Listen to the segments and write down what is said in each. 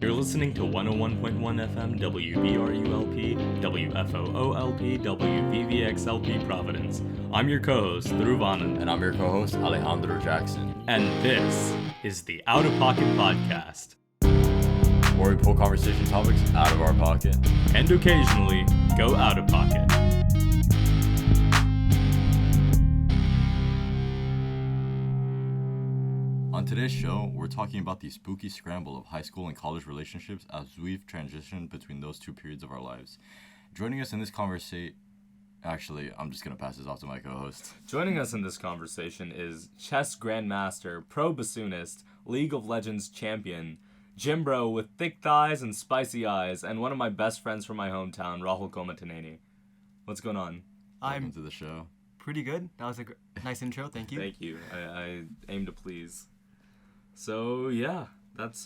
You're listening to 101.1 FM WBRULP, WFOOLP, WVVXLP Providence. I'm your co-host, Dhruv And I'm your co-host, Alejandro Jackson. And this is the Outta Pocket Podcast, where we pull conversation topics out of our pocket. And occasionally, go out of pocket. On today's show, we're talking about the spooky scramble of high school and college relationships as we've transitioned between those two periods of our lives. Joining us in this conversation... Actually, I'm just going to pass this off to my co-host. Joining us in this conversation is chess grandmaster, pro-basoonist, League of Legends champion, gym bro with thick thighs and spicy eyes, and one of my best friends from my hometown, Rahul Komatineni. What's going on? Welcome to the show. Pretty good. That was a nice intro. Thank you. Thank you. I aim to please. So, yeah, that's,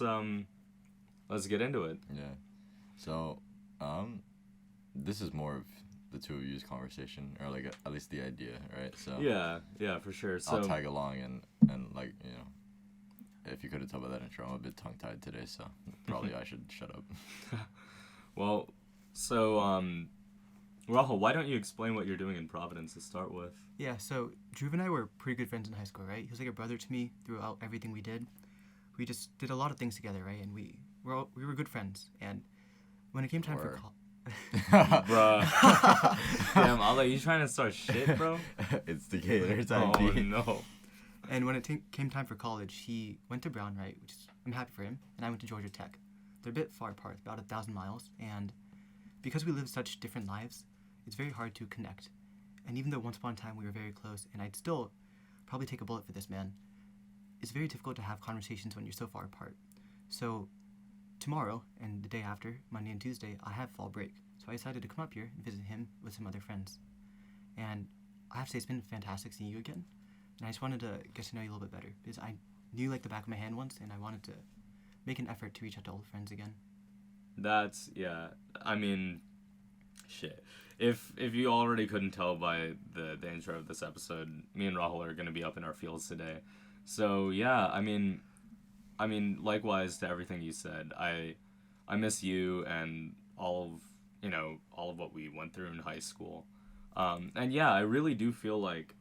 let's get into it. Yeah. So, this is more of the two of you's conversation, or like at least the idea, right? So yeah, for sure. So I'll tag along and like, you know, if you couldn't tell by that intro, I'm a bit tongue-tied today, so probably I should shut up. Well, so, Rahul, why don't you explain what you're doing in Providence to start with? Yeah, so Dhruv and I were pretty good friends in high school, right? He was like a brother to me throughout everything we did. We just did a lot of things together, right? And we were good friends. And when it came time for Bruh. Damn, Ale, you trying to start shit, bro? It's the Gator's Oh, ID. no. And when it came time for college, he went to Brown, right? Which is, I'm happy for him. And I went to Georgia Tech. They're a bit far apart, about 1,000 miles. And because we live such different lives, it's very hard to connect. And even though once upon a time we were very close, and I'd still probably take a bullet for this man, it's very difficult to have conversations when you're so far apart. So tomorrow and the day after, Monday and Tuesday, I have fall break. So I decided to come up here and visit him with some other friends. And I have to say, it's been fantastic seeing you again. And I just wanted to get to know you a little bit better, because I knew you like the back of my hand once, and I wanted to make an effort to reach out to old friends again. That's, yeah, I mean, shit. If you already couldn't tell by the intro of this episode, me and Rahul are going to be up in our fields today. So, yeah, I mean, likewise to everything you said, I miss you and all of what we went through in high school. And yeah, I really do feel like,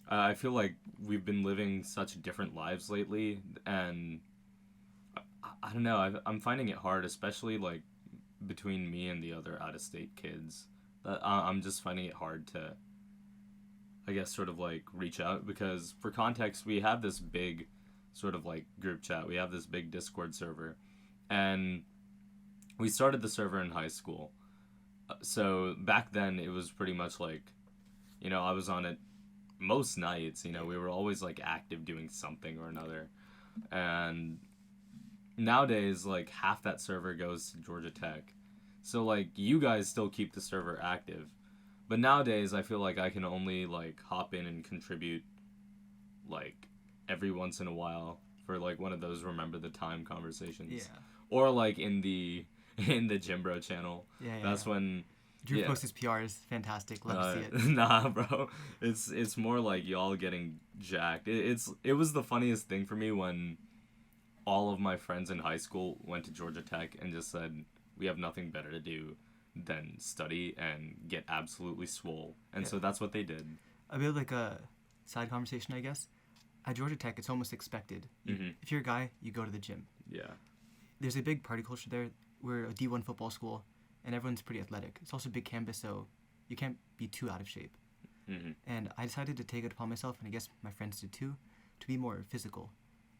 I feel like we've been living such different lives lately, and I don't know, I'm finding it hard, especially like between me and the other out-of-state kids, that I'm just finding it hard to, I guess, sort of like reach out, because for context, we have this big sort of like group chat. We have this big Discord server, and we started the server in high school. So back then it was pretty much like, you know, I was on it most nights, you know, we were always like active doing something or another. And nowadays, like, half that server goes to Georgia Tech. So like, you guys still keep the server active. But nowadays, I feel like I can only, like, hop in and contribute, like, every once in a while for, like, one of those Remember the Time conversations. Yeah. Or, like, in the Gym Bro channel. Yeah. That's when... Drew posts his PRs. Fantastic. Love to see it. Nah, bro. It's more like y'all getting jacked. It was the funniest thing for me when all of my friends in high school went to Georgia Tech and just said, we have nothing better to do than study and get absolutely swole. And so that's what they did. A bit like a side conversation, I guess. At Georgia Tech, it's almost expected. Mm-hmm. If you're a guy, you go to the gym. Yeah. There's a big party culture there. We're a D1 football school, and everyone's pretty athletic. It's also a big campus, so you can't be too out of shape. Mm-hmm. And I decided to take it upon myself, and I guess my friends did too, to be more physical.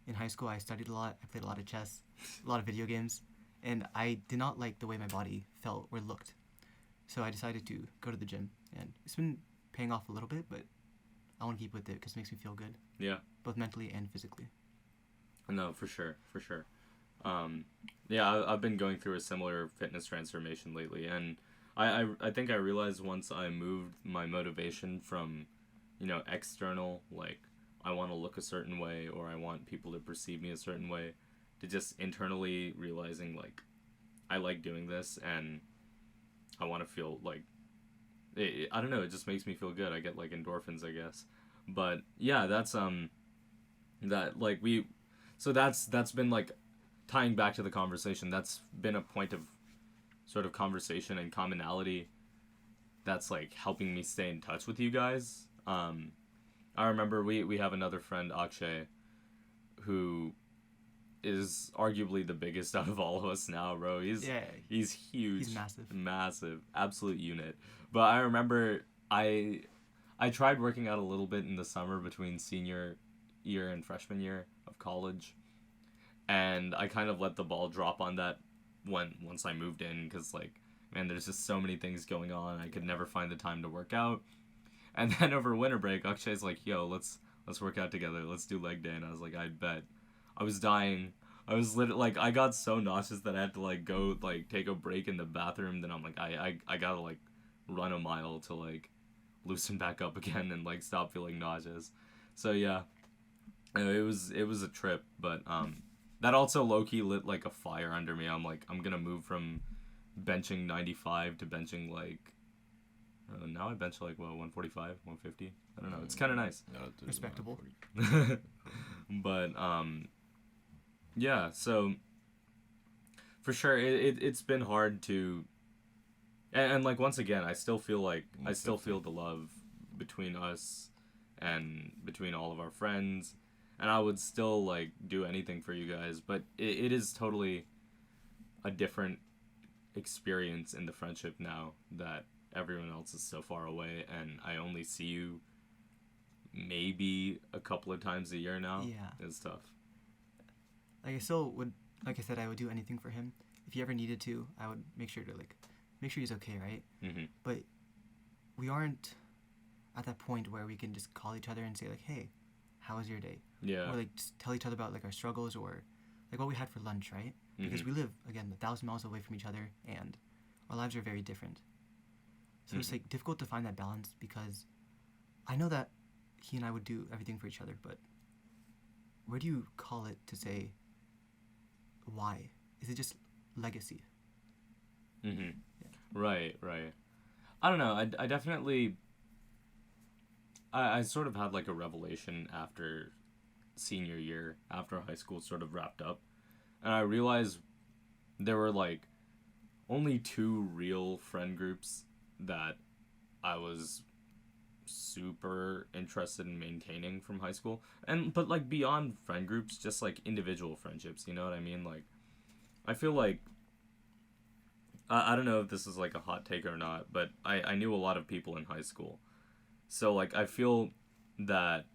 In high school, I studied a lot. I played a lot of chess, a lot of video games, and I did not like the way my body felt or looked. So I decided to go to the gym, and it's been paying off a little bit, but I want to keep with it because it makes me feel good. Yeah. Both mentally and physically. No, for sure. Yeah, I've been going through a similar fitness transformation lately, and I think I realized once I moved my motivation from, you know, external, like, I want to look a certain way or I want people to perceive me a certain way, to just internally realizing, like, I like doing this and I want to feel like, I don't know, it just makes me feel good. I get, like, endorphins, I guess. But yeah, that's that, like, that's been, like, tying back to the conversation, that's been a point of sort of conversation and commonality that's like helping me stay in touch with you guys. I remember we have another friend, Akshay, who is arguably the biggest out of all of us now, bro. He's huge. He's massive. Massive. Absolute unit. But I remember I tried working out a little bit in the summer between senior year and freshman year of college. And I kind of let the ball drop on that once I moved in, because, like, man, there's just so many things going on. I could never find the time to work out. And then over winter break, Akshay's like, yo, let's work out together. Let's do leg day. And I was like, I bet. I was dying. I was literally, like, I got so nauseous that I had to, like, go, like, take a break in the bathroom. Then I'm like, I gotta, like, run a mile to, like, loosen back up again and, like, stop feeling nauseous. So, yeah. It was a trip, but, that also low-key lit, like, a fire under me. I'm like, I'm gonna move from benching 95 to benching, like, now I bench, like, what, 145, 150? I don't know. It's kind of nice. Respectable. But, yeah, so, for sure, it's been hard to, and, like, once again, I still feel like, I still feel the love between us and between all of our friends. And I would still, like, do anything for you guys. But it is totally a different experience in the friendship now that everyone else is so far away. And I only see you maybe a couple of times a year now. Yeah. It's tough. Like, I still would, like I said, I would do anything for him. If he ever needed to, I would make sure he's okay, right? Mm-hmm. But we aren't at that point where we can just call each other and say, like, hey, how was your day? Yeah. Or, like, just tell each other about, like, our struggles or, like, what we had for lunch, right? Because we live, again, 1,000 miles away from each other, and our lives are very different. So it's, like, difficult to find that balance, because I know that he and I would do everything for each other, but where do you call it to say why? Is it just legacy? Mm-hmm. Yeah. Right. I don't know. I definitely... I sort of had, like, a revelation after senior year, after high school sort of wrapped up. And I realized there were, like, only 2 real friend groups that I was super interested in maintaining from high school. But, like, beyond friend groups, just, like, individual friendships, you know what I mean? Like, I feel like... I don't know if this is, like, a hot take or not, but I knew a lot of people in high school. So, like, I feel that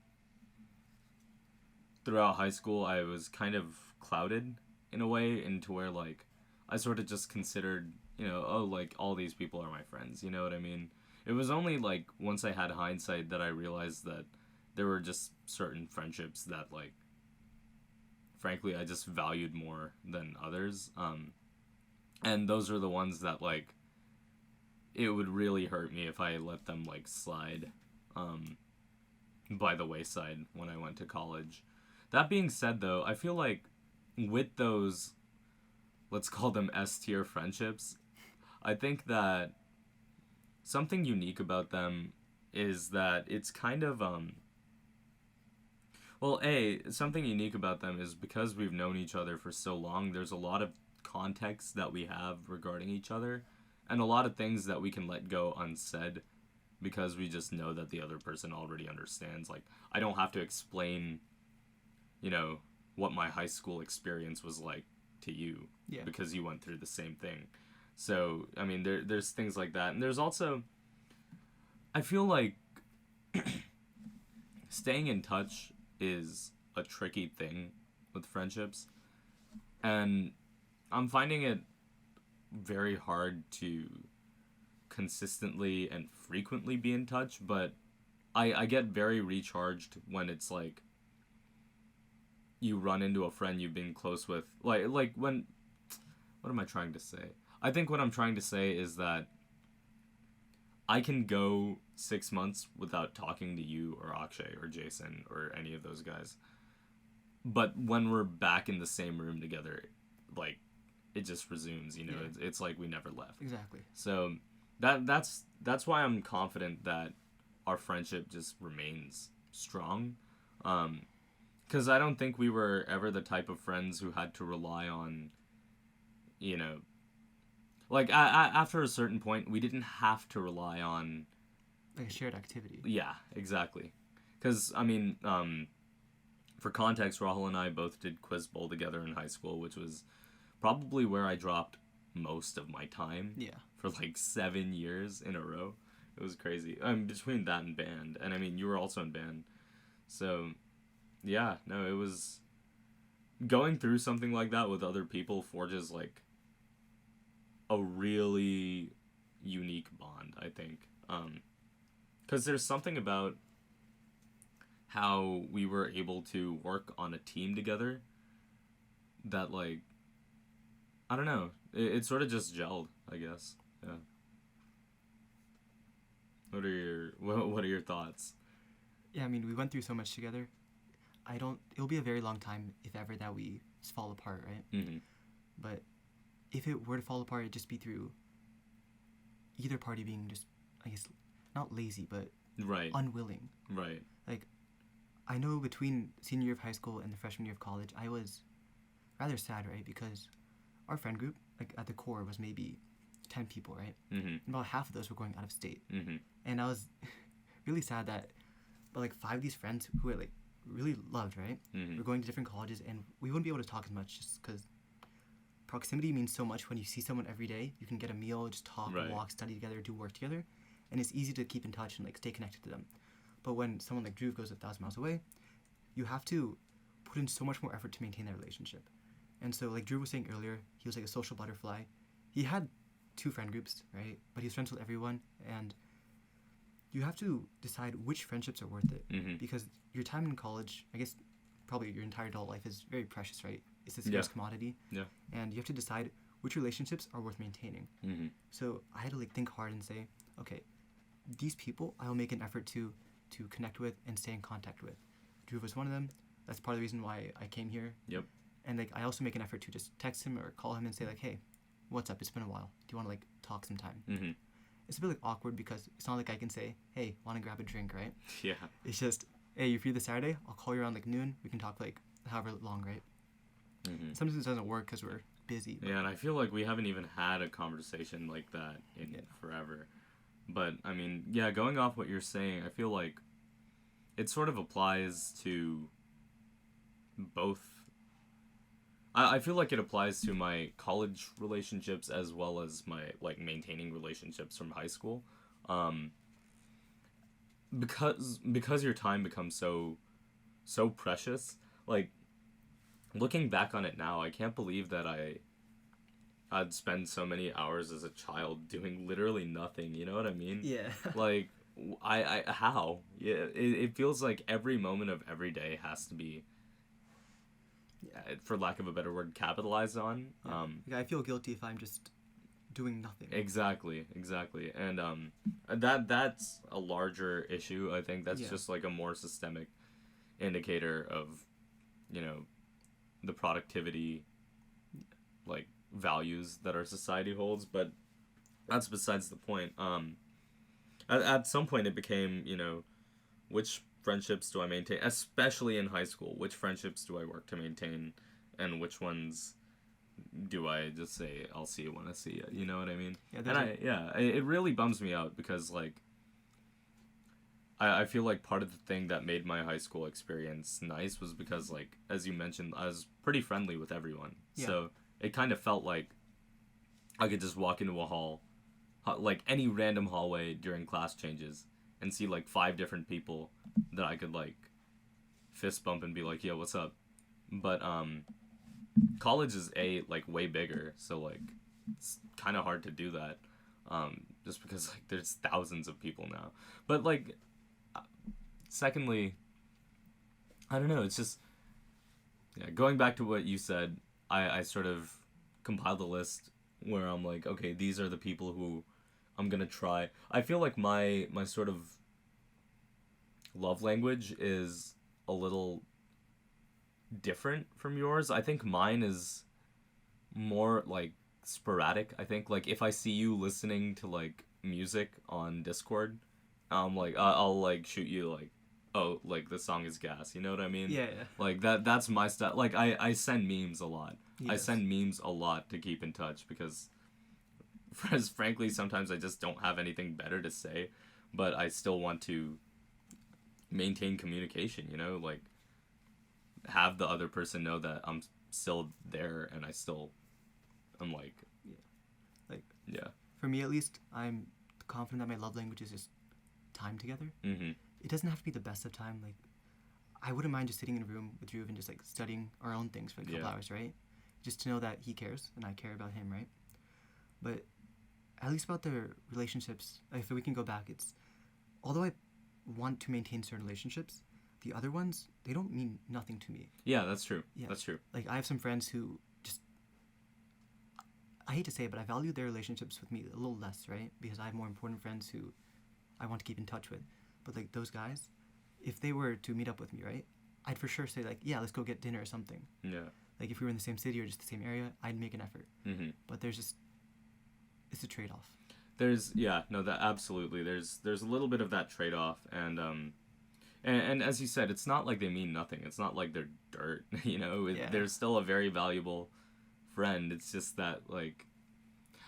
throughout high school, I was kind of clouded in a way into where, like, I sort of just considered, you know, oh, like, all these people are my friends, you know what I mean? It was only, like, once I had hindsight that I realized that there were just certain friendships that, like, frankly, I just valued more than others. And those are the ones that, like, it would really hurt me if I let them, like, slide by the wayside when I went to college. That being said, though, I feel like with those, let's call them S-tier friendships, I think that something unique about them is that it's kind of, something unique about them is because we've known each other for so long, there's a lot of context that we have regarding each other, and a lot of things that we can let go unsaid because we just know that the other person already understands. Like, I don't have to explain, you know, what my high school experience was like to you, because you went through the same thing. So, I mean, there's things like that. And there's also, I feel like staying in touch is a tricky thing with friendships. And I'm finding it very hard to consistently and frequently be in touch, but I get very recharged when it's like you run into a friend you've been close with. Like when, what am I trying to say? I think what I'm trying to say is that I can go 6 months without talking to you or Akshay or Jason or any of those guys. But when we're back in the same room together, like, it just resumes, you know. It's like we never left. Exactly. So that's why I'm confident that our friendship just remains strong. Because I don't think we were ever the type of friends who had to rely on, you know, like after a certain point, we didn't have to rely on. Like a shared activity. Yeah, exactly. Because, I mean, for context, Rahul and I both did Quiz Bowl together in high school, which was probably where I dropped most of my time. Yeah. For like 7 years in a row. It was crazy. Between that and band. And I mean, you were also in band. So, yeah, no, it was... Going through something like that with other people forges, like, a really unique bond, I think. Because there's something about how we were able to work on a team together that, like, I don't know. It sort of just gelled, I guess. Yeah. What are your thoughts? Yeah, I mean, we went through so much together. It'll be a very long time, if ever, that we just fall apart, right? Mm-hmm. But if it were to fall apart, it'd just be through either party being just, I guess, not lazy, but Right. unwilling. Right. Like, I know between senior year of high school and the freshman year of college, I was rather sad, right? Because our friend group, like, at the core was maybe 10 people, right? Mm-hmm. And about half of those were going out of state. Mm-hmm. And I was really sad that, but like 5 of these friends who I like really loved, right? Mm-hmm. We're going to different colleges, and we wouldn't be able to talk as much just because proximity means so much. When you see someone every day, you can get a meal, just talk, Right. walk, study together, do work together, and it's easy to keep in touch and like stay connected to them. But when someone like Dhruv goes 1,000 miles away, you have to put in so much more effort to maintain that relationship. And so, like Dhruv was saying earlier, he was like a social butterfly. He had 2 friend groups, right? But he was friends with everyone, and you have to decide which friendships are worth it. Mm-hmm. Because your time in college, I guess probably your entire adult life, is very precious, right? It's a scarce commodity. Yeah. And you have to decide which relationships are worth maintaining. Mm-hmm. So I had to like think hard and say, okay, these people I will make an effort to connect with and stay in contact with. Dhruv was one of them. That's part of the reason why I came here. Yep. And like I also make an effort to just text him or call him and say like, hey, what's up? It's been a while. Do you want to like talk sometime? Mm-hmm. It's a bit like awkward because it's not like I can say, hey, want to grab a drink, right? Yeah. It's just, hey, you free this Saturday? I'll call you around like noon. We can talk like however long, right? Mm-hmm. Sometimes it doesn't work because we're busy. Yeah, and I feel like we haven't even had a conversation like that in forever. But, I mean, yeah, going off what you're saying, I feel like it sort of applies to both. I feel like it applies to my college relationships as well as my, like, maintaining relationships from high school. Because your time becomes so precious, like, looking back on it now, I can't believe that I'd spend so many hours as a child doing literally nothing, you know what I mean? Yeah. Like, how? Yeah, it feels like every moment of every day has to be, for lack of a better word, capitalized on. Yeah. Like, I feel guilty if I'm just doing nothing. Exactly. And that's a larger issue, I think. That's just like a more systemic indicator of, you know, the productivity, like, values that our society holds, but that's besides the point. At some point it became, you know, which friendships do I maintain, especially in high school, which friendships do I work to maintain, and which ones do I just say, I'll see you when I see you, you know what I mean? Yeah, it really bums me out because, like, I feel like part of the thing that made my high school experience nice was because, like, as you mentioned, I was pretty friendly with everyone. Yeah. So it kind of felt like I could just walk into a hall, like any random hallway during class changes, and see like 5 different people that I could like fist bump and be like, "Yo, what's up?" But college is like way bigger, so like it's kind of hard to do that, just because like there's thousands of people now. But like, secondly, I don't know. It's just going back to what you said. I sort of compiled a list where I'm like, okay, these are the people who I'm gonna try. I feel like my sort of love language is a little different from yours. I think mine is more like sporadic. I think like if I see you listening to like music on Discord, I'm like I'll like shoot you like oh, like the song is gas. You know what I mean? Yeah. Like that's my style. Like I send memes a lot. I Yes. send memes a lot to keep in touch because, frankly, sometimes I just don't have anything better to say, but I still want to maintain communication. You know, like have the other person know that I'm still there and I'm like, Like, yeah. for me at least, I'm confident that my love language is just time together. Mm-hmm. It doesn't have to be the best of time. Like, I wouldn't mind just sitting in a room with Dhruv and just like studying our own things for a couple hours, right? Just to know that he cares and I care about him, right? But at least about the relationships, if we can go back, it's although I want to maintain certain relationships, the other ones, they don't mean nothing to me. Yeah, that's true. Yeah. That's true. Like, I have some friends who just, I hate to say it, but I value their relationships with me a little less, right? Because I have more important friends who I want to keep in touch with. But, like, those guys, if they were to meet up with me, right, I'd for sure say, like, yeah, let's go get dinner or something. Yeah. Like, if we were in the same city or just the same area, I'd make an effort. Mm-hmm. But there's just, it's a trade-off. Absolutely. There's a little bit of that trade-off, and as you said, it's not like they mean nothing. It's not like they're dirt, you know. They're still a very valuable friend. It's just that, like,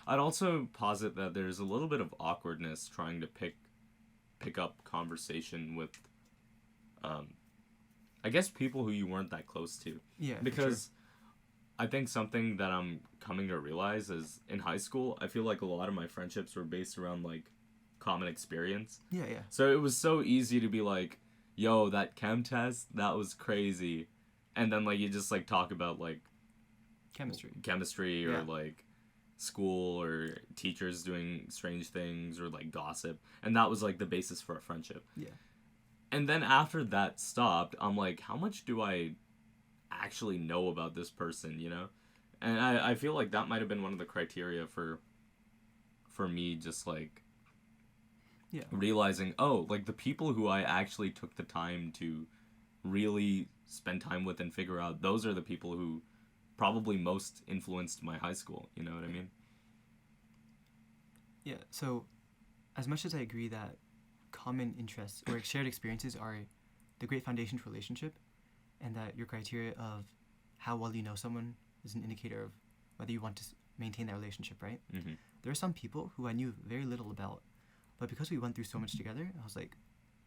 I'd also posit that there's a little bit of awkwardness trying to pick up conversation with, I guess, people who you weren't that close to. Yeah. Because I think something that I'm coming to realize is in high school, I feel like a lot of my friendships were based around, like, common experience. Yeah. So it was so easy to be like, yo, that chem test, that was crazy. And then, like, you just, like, talk about, like, chemistry or, like, school or teachers doing strange things or, like, gossip. And that was, like, the basis for a friendship. Yeah. And then after that stopped, I'm like, how much do I actually know about this person, you know? And I feel like that might have been one of the criteria for me just, like, realizing, oh, like, the people who I actually took the time to really spend time with and figure out, those are the people who probably most influenced my high school, you know what I mean? Yeah, so as much as I agree that common interests or shared experiences are the great foundation for relationship, and that your criteria of how well you know someone is an indicator of whether you want to maintain that relationship, right? Mm-hmm. There are some people who I knew very little about, but because we went through so much together, I was like,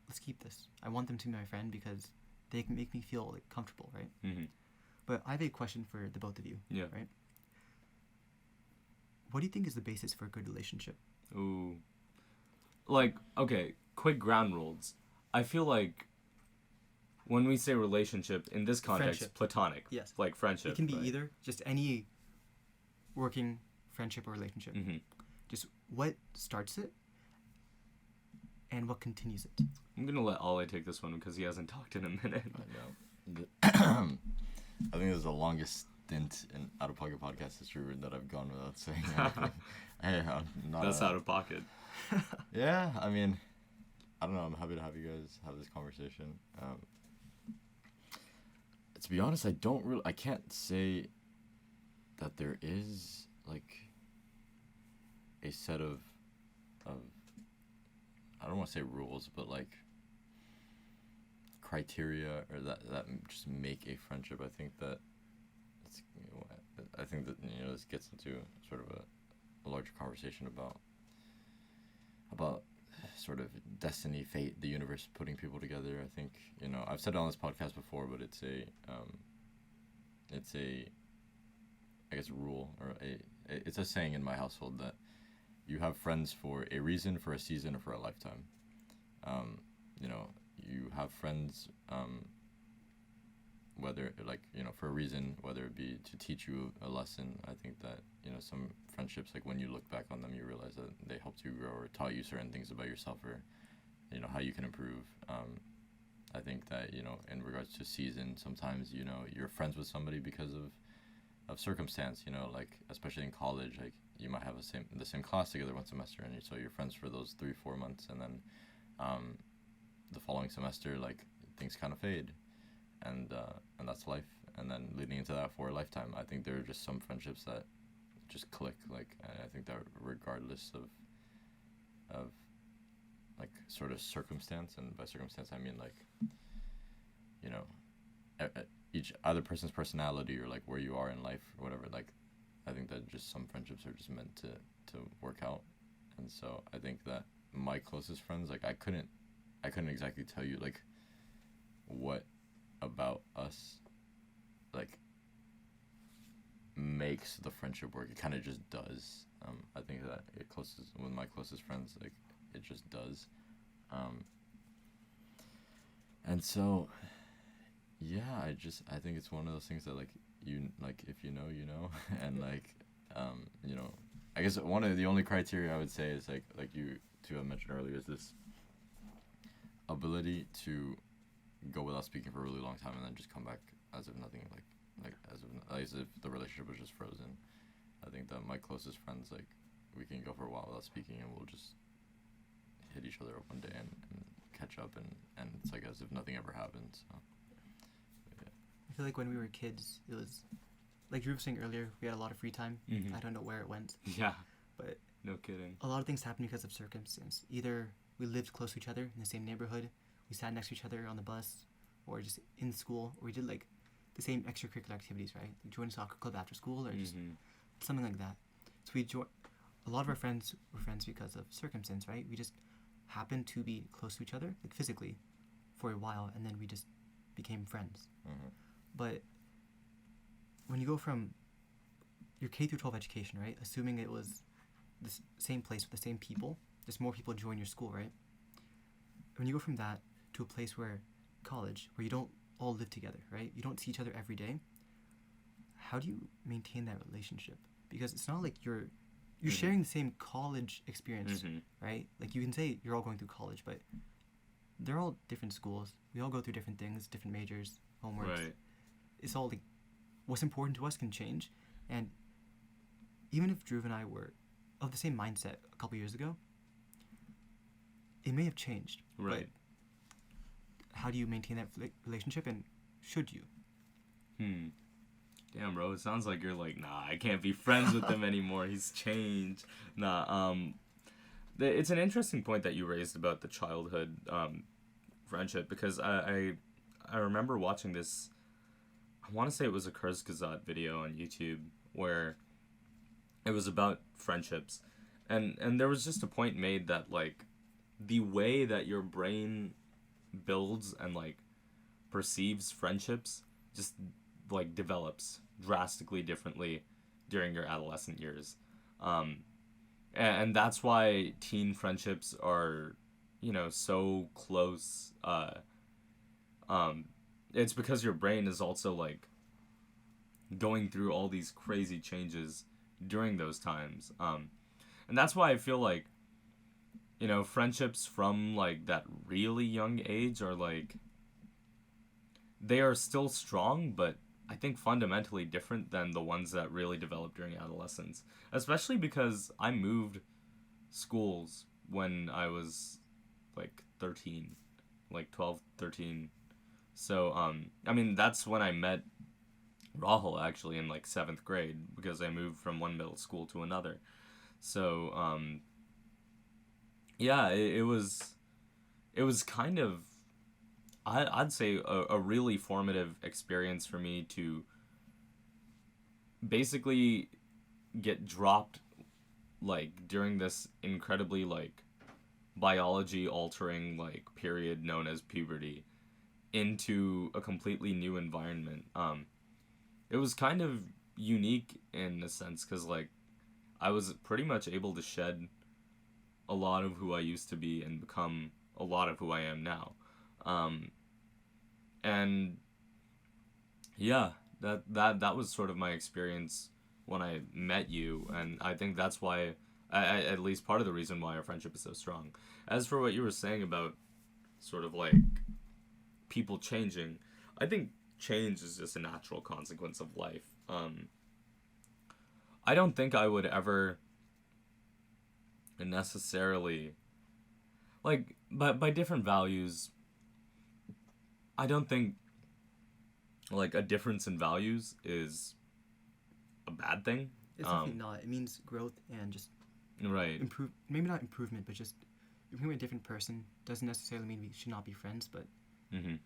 let's keep this. I want them to be my friend because they can make me feel, like, comfortable, right? Mm-hmm. But I have a question for the both of you. Yeah. Right? What do you think is the basis for a good relationship? Ooh. Like, okay, quick ground rules. I feel like when we say relationship, in this context, Friendship. Platonic. Yes. Like friendship. It can be right? either, just any working friendship or relationship. Mm-hmm. Just what starts it and what continues it. I'm going to let Ale take this one because he hasn't talked in a minute. I know. I think this is the longest stint in Outta Pocket Podcast history that I've gone without saying anything. Hey, I'm not That's out of pocket. Yeah, I mean, I don't know. I'm happy to have you guys have this conversation. To be honest, I can't say that there is, like, a set of I don't want to say rules, but, like, criteria or that just make a friendship. I think that this gets into sort of a larger conversation about sort of destiny, fate, the universe putting people together. I think, I've said it on this podcast before, but it's a I guess rule, or it's a saying in my household that you have friends for a reason, for a season, or for a lifetime. You have friends, whether, like, for a reason, whether it be to teach you a lesson. I think that, some friendships, like, when you look back on them, you realize that they helped you grow or taught you certain things about yourself, or, how you can improve. I think that, in regards to season, sometimes, you're friends with somebody because of circumstance, like, especially in college, like, you might have the same class together one semester, and so you're friends for those 3-4 months, and then the following semester, like, things kind of fade, and that's life. And then leading into that for a lifetime, I think there are just some friendships that just click, like, and I think that regardless of like sort of circumstance, and by circumstance I mean like, you know, each other person's personality or like where you are in life or whatever. Like, I think that just some friendships are just meant to work out, and so I think that my closest friends, like I couldn't exactly tell you like what about us like makes the friendship work. It kind of just does. I think that with my closest friends, like it just does. And so yeah, I think it's one of those things that like if you know, you know. And like you know, I guess one of the only criteria I would say is like you two have mentioned earlier is this ability to go without speaking for a really long time and then just come back as if nothing, as if the relationship was just frozen. I think that my closest friends, like, we can go for a while without speaking and we'll just hit each other up one day and catch up, and it's like as if nothing ever happened. So yeah. I feel like when we were kids, it was like Dhruv was saying earlier, we had a lot of free time. Mm-hmm. I don't know where it went. Yeah. But no kidding. a lot of things happened because of circumstance. Either we lived close to each other in the same neighborhood, we sat next to each other on the bus, or just in school, or we did like the same extracurricular activities, right? Like joined a soccer club after school, or just something like that. So a lot of our friends were friends because of circumstance, right? We just happened to be close to each other, like physically, for a while, and then we just became friends. Mm-hmm. But when you go from your K through 12 education, right? Assuming it was the same place with the same people, just more people join your school, right? When you go from that to a place where college, where you don't all live together, right? You don't see each other every day. How do you maintain that relationship? Because it's not like you're sharing the same college experience, right? Like you can say you're all going through college, but they're all different schools. We all go through different things, different majors, homeworks. Right. It's all like what's important to us can change. And even if Dhruv and I were of the same mindset a couple years ago, it may have changed. Right. But how do you maintain that relationship, and should you? Damn, bro, it sounds like you're like, nah, I can't be friends with him anymore. He's changed. Nah, it's an interesting point that you raised about the childhood friendship, because I remember watching this, I want to say it was a Kurzgesagt video on YouTube, where it was about friendships. And there was just a point made that, like, the way that your brain builds and, like, perceives friendships just, like, develops drastically differently during your adolescent years. And that's why teen friendships are, you know, so close. It's because your brain is also, like, going through all these crazy changes during those times. And that's why I feel like, you know, friendships from, like, that really young age are, like, they are still strong, but I think fundamentally different than the ones that really develop during adolescence. Especially because I moved schools when I was, like, 13. Like, 12, 13. So, I mean, that's when I met Rahul, actually, in, like, 7th grade, because I moved from one middle school to another. So, yeah, it was kind of, I'd say a really formative experience for me to basically get dropped, like, during this incredibly, like, biology altering, like, period known as puberty into a completely new environment. It was kind of unique in a sense, because, like, I was pretty much able to shed a lot of who I used to be and become a lot of who I am now. And yeah, that was sort of my experience when I met you, and I think that's why, at least part of the reason why our friendship is so strong. As for what you were saying about sort of like people changing, I think change is just a natural consequence of life. I don't think I would ever necessarily, like, by different values, I don't think, like, a difference in values is a bad thing. It's definitely not. It means growth and just right. maybe not improvement, but just becoming a different person doesn't necessarily mean we should not be friends, but Mm-hmm.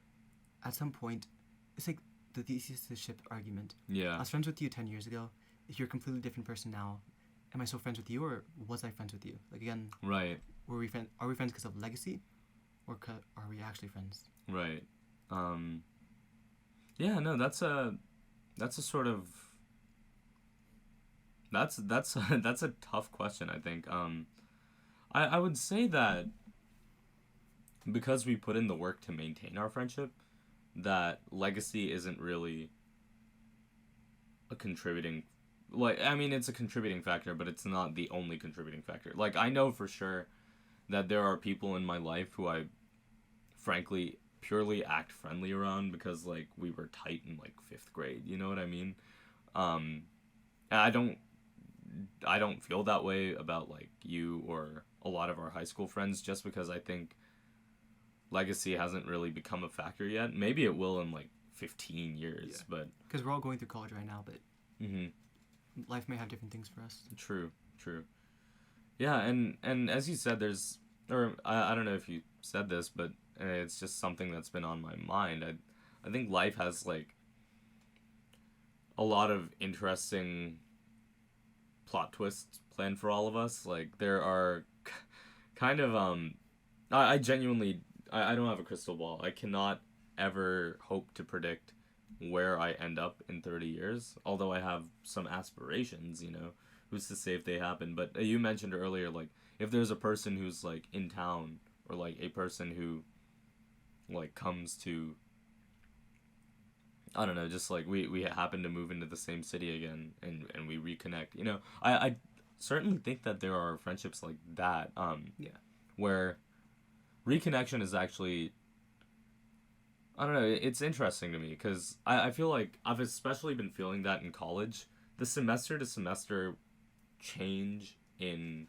at some point, it's like the thesis-ship argument. I Yeah. was friends with you 10 years ago. If you're a completely different person now, am I still friends with you, or was I friends with you? Like, again, Right. are we friends because of legacy, or are we actually friends? Right. Yeah, no, that's a sort of that's that's a tough question, I think. I would say that because we put in the work to maintain our friendship, that legacy isn't really a contributing, like, I mean, it's a contributing factor, but it's not the only contributing factor. Like, I know for sure that there are people in my life who I frankly purely act friendly around because, like, we were tight in, like, 5th grade, you know what I mean? And I don't feel that way about, like, you or a lot of our high school friends, just because I think legacy hasn't really become a factor yet. Maybe it will in, like, 15 years, Yeah. but Because we're all going through college right now, but mm-hmm. life may have different things for us. True. Yeah, and as you said, there's, or I don't know if you said this, but it's just something that's been on my mind. I think life has, like, a lot of interesting plot twists planned for all of us. Like, there are kind of, I genuinely, I don't have a crystal ball. I cannot ever hope to predict where I end up in 30 years, although I have some aspirations, you know. Who's to say if they happen? But you mentioned earlier, like, if there's a person who's, like, in town, or, like, a person who, like, comes to, I don't know, just, like, we happen to move into the same city again, and we reconnect, you know. I certainly think that there are friendships like that, Yeah. where reconnection is actually, I don't know, it's interesting to me, because I feel like I've especially been feeling that in college. The semester to semester change in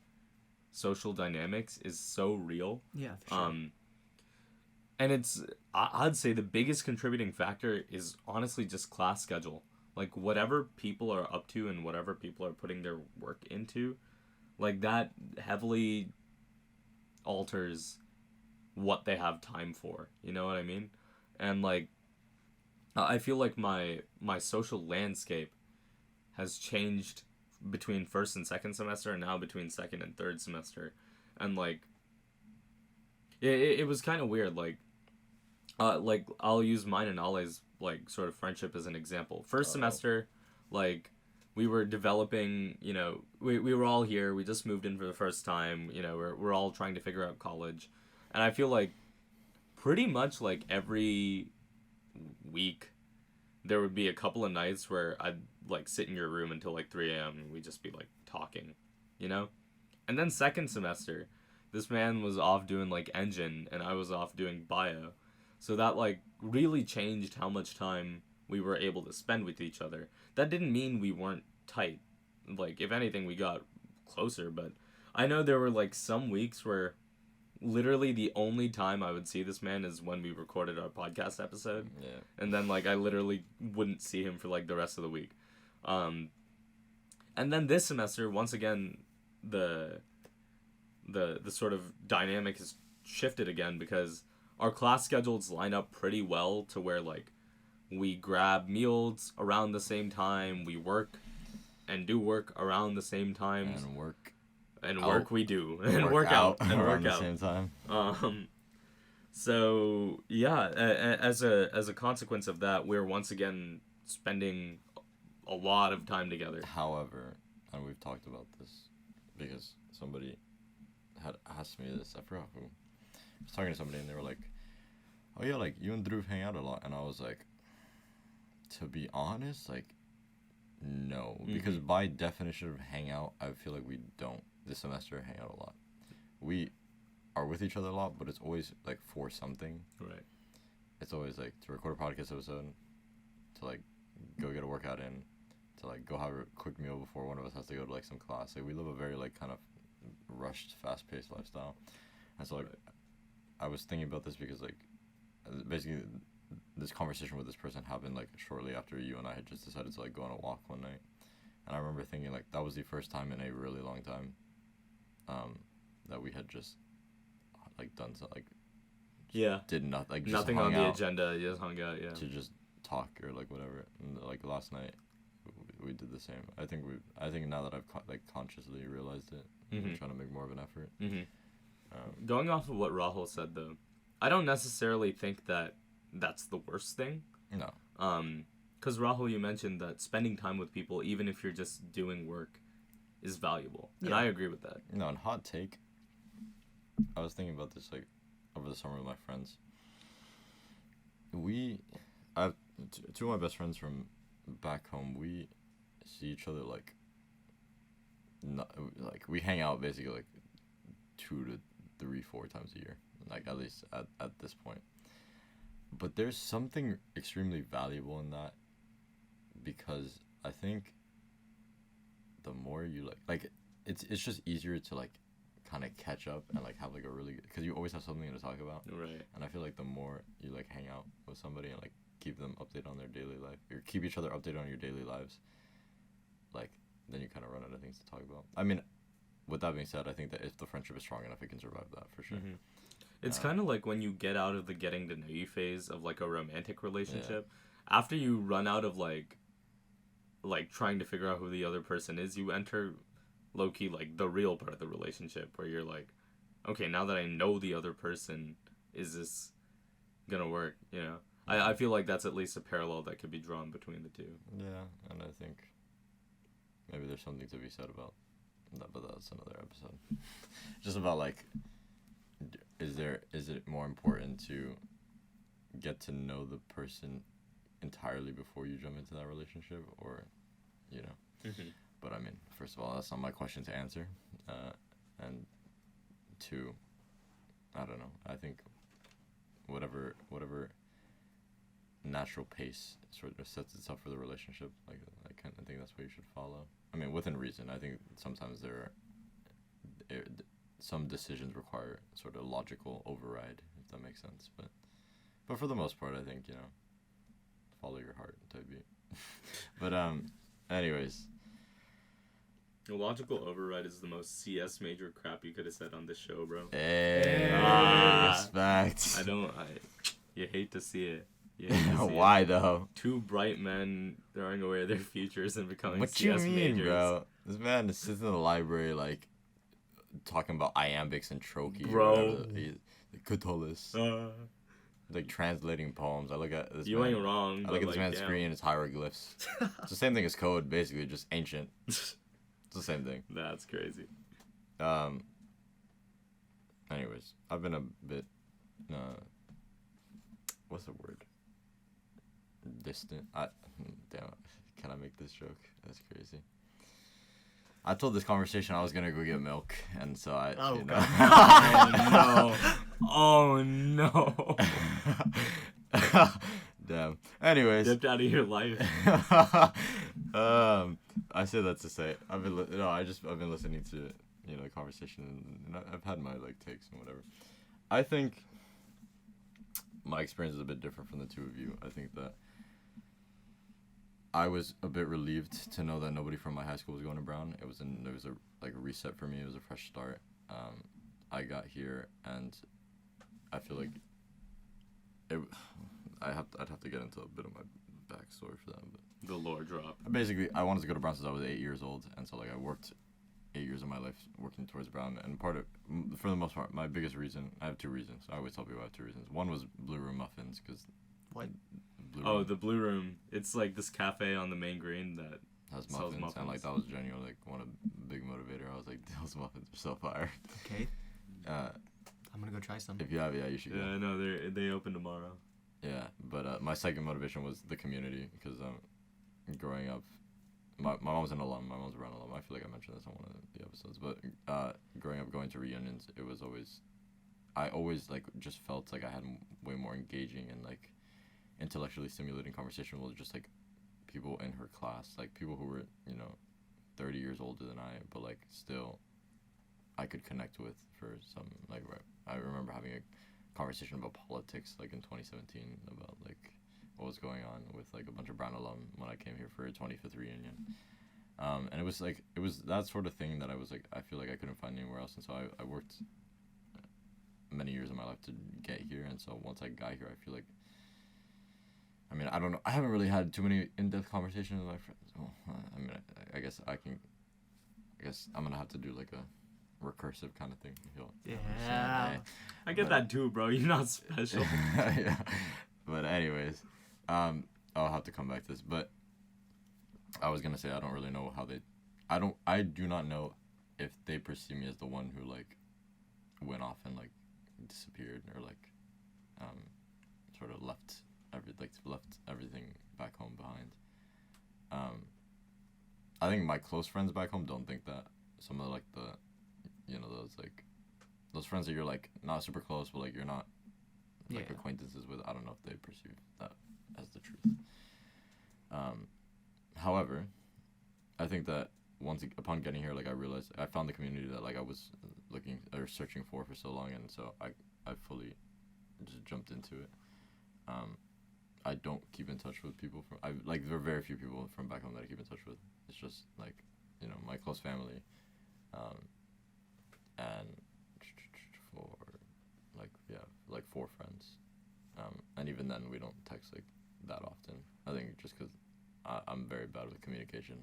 social dynamics is so real. Yeah, for sure. And it's, I'd say the biggest contributing factor is honestly just class schedule. Like, whatever people are up to and whatever people are putting their work into, like, that heavily alters what they have time for. You know what I mean? And, like, I feel like my social landscape has changed between first and second semester, and now between second and third semester. And, like, it was kind of weird. Like, I'll use mine and Ale's, like, sort of friendship as an example. First semester, like, we were developing, you know, we were all here, we just moved in for the first time, you know, we're all trying to figure out college. And I feel like pretty much, like, every week there would be a couple of nights where I'd, like, sit in your room until, like, 3 a.m. and we'd just be, like, talking, you know? And then second semester, this man was off doing, like, engine, and I was off doing bio. So that, like, really changed how much time we were able to spend with each other. That didn't mean we weren't tight. Like, if anything, we got closer, but I know there were, like, some weeks where literally the only time I would see this man is when we recorded our podcast episode. Yeah. And then, like, I literally wouldn't see him for, like, the rest of the week. And then this semester, once again, the sort of dynamic has shifted again, because our class schedules line up pretty well to where, like, we grab meals around the same time, we work and do work around the same times. And work. And out. work we do. And work out. And around work the out. same time. So yeah, as a consequence of that, we're once again spending a lot of time together. However, and we've talked about this because somebody had asked me this. I forgot who. I was talking to somebody and they were like, "Oh yeah, like you and Dhruv hang out a lot," and I was like, "To be honest, like, no, because by definition of hang out, I feel like we don't this semester hang out a lot. We are with each other a lot, but it's always like for something. Right. It's always like to record a podcast episode, to like go get a workout in, to like go have a quick meal before one of us has to go to like some class. Like we live a very like kind of rushed, fast-paced lifestyle, and so like I was thinking about this because like basically this conversation with this person happened like shortly after you and I had just decided to like go on a walk one night, and I remember thinking like that was the first time in a really long time that we had just like done so like Yeah. did not like just Nothing hung on the out agenda. You just hung out. Yeah. to just talk or like whatever. And, like last night, we did the same. I think now that I've consciously realized it, I'm trying to make more of an effort. Going off of what Rahul said though, I don't necessarily think that that's the worst thing. No. Because Rahul, you mentioned that spending time with people, even if you're just doing work, is valuable, and I agree with that. No, and hot take. I was thinking about this like over the summer with my friends. I have two of my best friends from back home. We see each other like we hang out basically like 2 to 3, 4 times a year, like at least at this point. But there's something extremely valuable in that, because I think the more you like it's just easier to like kind of catch up and like have like a really, because you always have something to talk about. Right. And I feel like the more you like hang out with somebody and like keep them updated on their daily life, or keep each other updated on your daily lives, like then you kind of run out of things to talk about. I mean, with that being said, I think that if the friendship is strong enough, it can survive that for sure. It's kind of like when you get out of the getting to know you phase of like a romantic relationship, after you run out of like trying to figure out who the other person is, you enter low-key like the real part of the relationship, where you're like, okay, now that I know the other person, is this gonna work, you know? I feel like that's at least a parallel that could be drawn between the two. Yeah, and I think maybe there's something to be said about that, but that's another episode. Just about like, is it more important to get to know the person entirely before you jump into that relationship, or, you know? But I mean, first of all, that's not my question to answer, and 2, I don't know. I think whatever natural pace sort of sets itself for the relationship, like I kind of think that's what you should follow. I mean, within reason. I think sometimes some decisions require sort of logical override, if that makes sense. But for the most part, I think, you know, follow your heart type beat. But anyways. A logical override is the most CS major crap you could have said on this show, bro. Hey, respect. You hate to see it. Why though? 2 bright men throwing away their futures and becoming what CS you mean, majors. bro? This man sits in the library like talking about iambics and trochee, bro. Catullus, like translating poems. I look at this. You man, ain't wrong. I look at this like, man's screen. It's hieroglyphs. It's the same thing as code, basically, just ancient. It's the same thing. That's crazy. Anyways, I've been a bit. What's the word? Distant. Damn. Can I make this joke? That's crazy. I told this conversation I was gonna go get milk, and so I. Oh, you know. God. Oh no. Damn. Anyways. Dipped out of your life. I say that to say I've been listening to, you know, the conversation, and I've had my like takes and whatever. I think my experience is a bit different from the two of you. I think that I was a bit relieved to know that nobody from my high school was going to Brown. There was a reset for me. It was a fresh start. I got here, and I feel like I'd have to get into a bit of my backstory for that. But The lore drop. basically, I wanted to go to Brown since I was 8 years old, and so like I worked 8 years of my life working towards Brown. And for the most part, my biggest reason, I have 2 reasons. I always tell people I have 2 reasons. One was Blue Room Muffins, because What? The Blue Room. It's like this cafe on the main green that has sells muffins, and like that was genuinely like one of big motivator. I was like, those muffins are so fire. Okay. I'm gonna go try some. If you have, you should. Yeah, I know they open tomorrow. Yeah, but my second motivation was the community, because growing up, my mom's an alum. My mom's a Brown alum. I feel like I mentioned this on one of the episodes. But growing up, going to reunions, I always like just felt like I had way more engaging and like intellectually stimulating conversation with just like people in her class, like people who were, you know, 30 years older than I, but like still I could connect with for some, like, I remember having a conversation about politics like in 2017 about like what was going on with like a bunch of Brown alum when I came here for a 25th reunion. And it was that sort of thing that I was like, I feel like I couldn't find anywhere else. And so I worked many years of my life to get here, and so once I got here, I feel like, I mean, I don't know, I haven't really had too many in-depth conversations with my friends. Well, I mean, I guess I'm gonna have to do like a recursive kind of thing. Yeah. I get that too, bro. You're not special. Yeah. But anyways, I'll have to come back to this. But I was gonna say I don't really know how I do not know if they perceive me as the one who like went off and like disappeared or like sort of left everything back home behind. I think my close friends back home don't think that. Some of like the, you know, those friends that you're like not super close, but like you're not like acquaintances with. I don't know if they perceive that as the truth. However, I think that upon getting here, like I realized I found the community that like I was looking or searching for so long, and so I fully just jumped into it. I don't keep in touch with people there are very few people from back home that I keep in touch with. It's just like, you know, my close family, and like 4 friends, and even then we don't text like that often. I think just because I'm very bad with communication.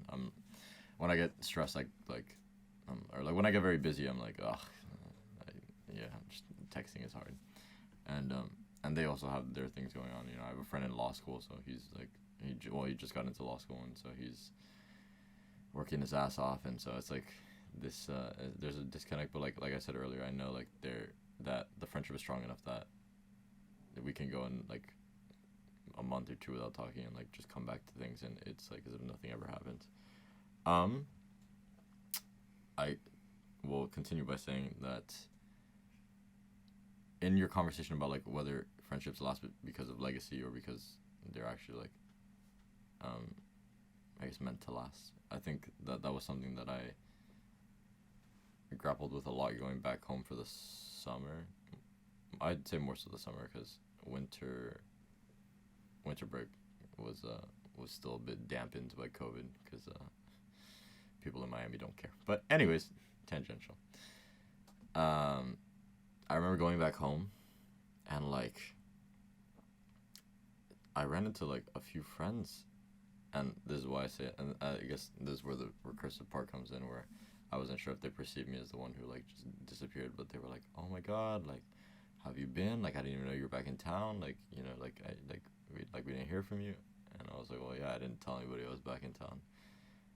When I get stressed, or like when I get very busy, I'm like, just texting is hard, and they also have their things going on. You know, I have a friend in law school, so he's like, he just got into law school, and so he's working his ass off, and so it's like this. There's a disconnect, but like I said earlier, I know like that the friendship is strong enough that we can go in like a month or 2 without talking and like just come back to things, and it's like as if nothing ever happened. I will continue by saying that in your conversation about like whether friendships last because of legacy or because they're actually like I guess meant to last, I think that was something that I grappled with a lot going back home for the summer. I'd say more so the summer, because winter break was still a bit dampened by COVID, because people in Miami don't care. But anyways, tangential. I remember going back home, and like I ran into like a few friends, and this is why I say it, and I guess this is where the recursive part comes in, where I wasn't sure if they perceived me as the one who like just disappeared, but they were like, "Oh my God, like, have you been? Like, I didn't even know you were back in town. Like, you know, we didn't hear from you." And I was like, "Well, yeah, I didn't tell anybody I was back in town."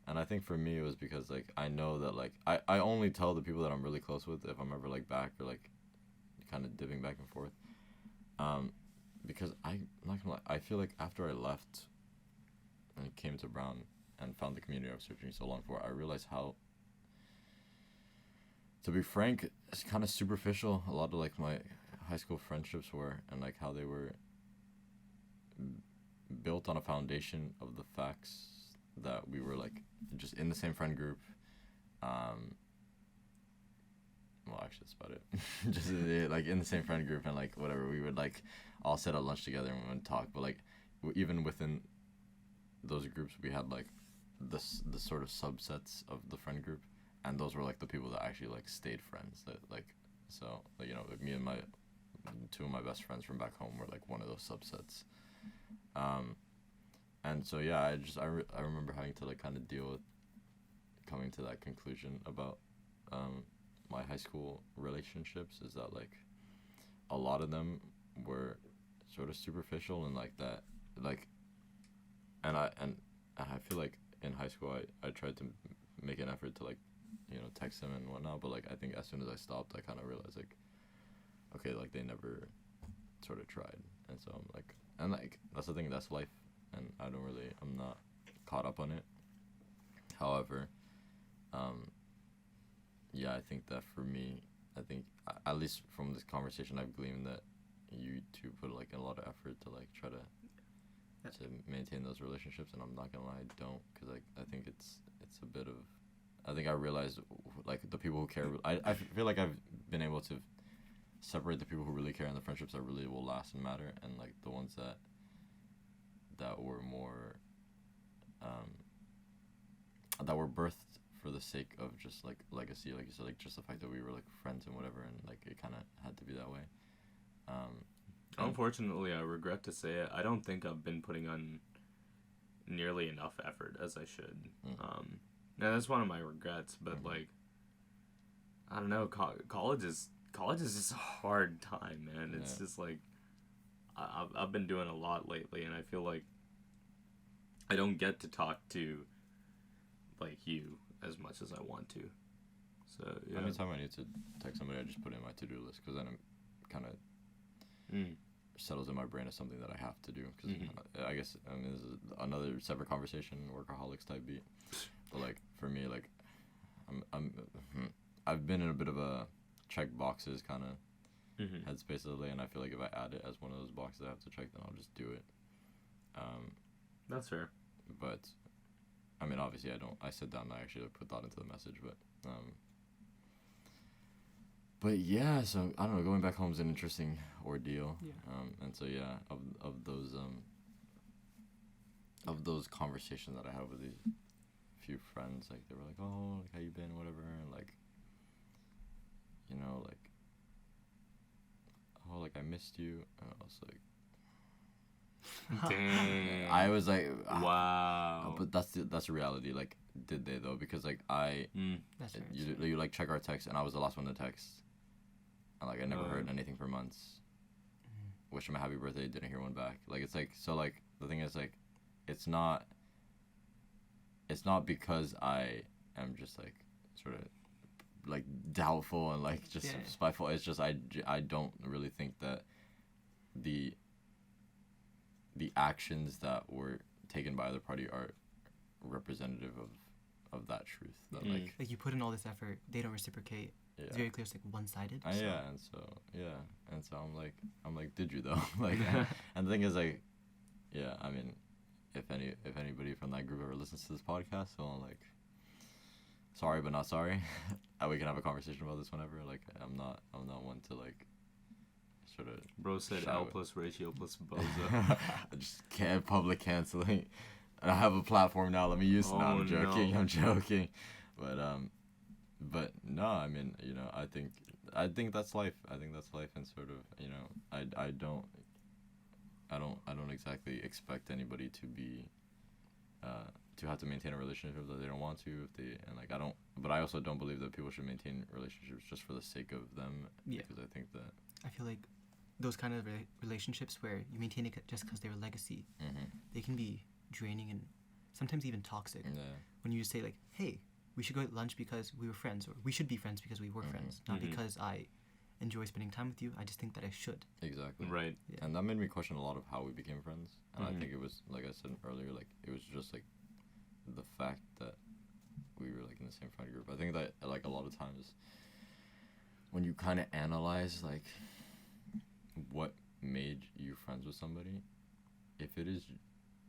And I think for me it was because like I know that like I only tell the people that I'm really close with if I'm ever like back or like kind of dipping back and forth. Because I'm not gonna lie, I feel like after I left and came to Brown and found the community I was searching so long for, I realized how, to be frank, it's kind of superficial a lot of like my high school friendships were, and like how they were built on a foundation of the facts that we were like just in the same friend group. Well, actually, that's about it. Just like in the same friend group, and like whatever, we would like all sit at lunch together and we would talk. But like even within those groups, we had like the sort of subsets of the friend group, and those were like the people that actually like stayed friends. That like, so like, you know, me and my 2 of my best friends from back home were like one of those subsets. And so yeah, I remember having to like kind of deal with coming to that conclusion about my high school relationships, is that like a lot of them were sort of superficial, and like that, like, and I feel like in high school I tried to make an effort to like, you know, text them and whatnot, but like I think as soon as I stopped, I kind of realized like, okay, like they never sort of tried, and so I'm like, and like that's the thing, that's life, and I'm not caught up on it. However, yeah, I think that for me, I think at least from this conversation I've gleaned that you two put like a lot of effort to like try to maintain those relationships, and I'm not gonna lie, I don't, because like I think it's a bit of, I think I realized like the people who care, I feel like I've been able to separate the people who really care and the friendships that really will last and matter, and like the ones that were more that were birthed for the sake of just like legacy, like you said, like just the fact that we were like friends and whatever, and like it kind of had to be that way. Unfortunately, I regret to say it, I don't think I've been putting on nearly enough effort as I should. Now that's one of my regrets, but like, I don't know, college is just a hard time, man. It's just like, I've been doing a lot lately, and I feel like I don't get to talk to like you as much as I want to. So yeah. Anytime I need to text somebody, I just put it in my to-do list, because then it kind of settles in my brain as something that I have to do. Because I guess this is another separate conversation, workaholics type beat. But like for me, like I've been in a bit of a check boxes kind of headspace lately, and I feel like if I add it as one of those boxes I have to check, then I'll just do it. That's fair. But I mean, obviously I sit down and I actually put thought into the message, but yeah, so I don't know, going back home is an interesting ordeal. And so yeah, of those conversations that I have with these few friends, like they were like, oh, like how you been, whatever, and like, you know, like, oh, like I missed you, and I was like, dang. I was like, wow. But that's the reality. Like, did they though? Because like That's right. you like check our text, and I was the last one to text, and like I never heard anything for months. Wish him a happy birthday, didn't hear one back. Like it's like, so like the thing is like, it's not because I am just like sort of like doubtful and like just spiteful. It's just I don't really think that the actions that were taken by either party are representative of that truth. That like you put in all this effort, they don't reciprocate. Yeah. It's very clear, it's like one-sided. So. Yeah, and so I'm like, did you though? Like, and the thing is like, yeah, I mean, if anybody from that group ever listens to this podcast, so I'm like, sorry but not sorry. We can have a conversation about this whenever. Like, I'm not one to like sort of. Bro said L plus ratio plus bozo. I just can't public canceling. And I have a platform now. Let me use it. No, I'm joking. No. I'm joking. But no, I mean, you know, I think that's life. I think that's life, and sort of, you know, I don't exactly expect anybody to be to have to maintain a relationship that they don't want to, but I also don't believe that people should maintain relationships just for the sake of them. Yeah. Because I think that I feel like those kind of relationships where you maintain it just because they're a legacy, they can be draining and sometimes even toxic. Yeah. When you just say like, hey, we should go at lunch because we were friends, or we should be friends because we were friends, not because I enjoy spending time with you. I just think that I should. Exactly. Right. Yeah. And that made me question a lot of how we became friends. And I think it was, like I said earlier, like it was just like the fact that we were like in the same friend group. I think that like a lot of times when you kind of analyze like what made you friends with somebody, if it is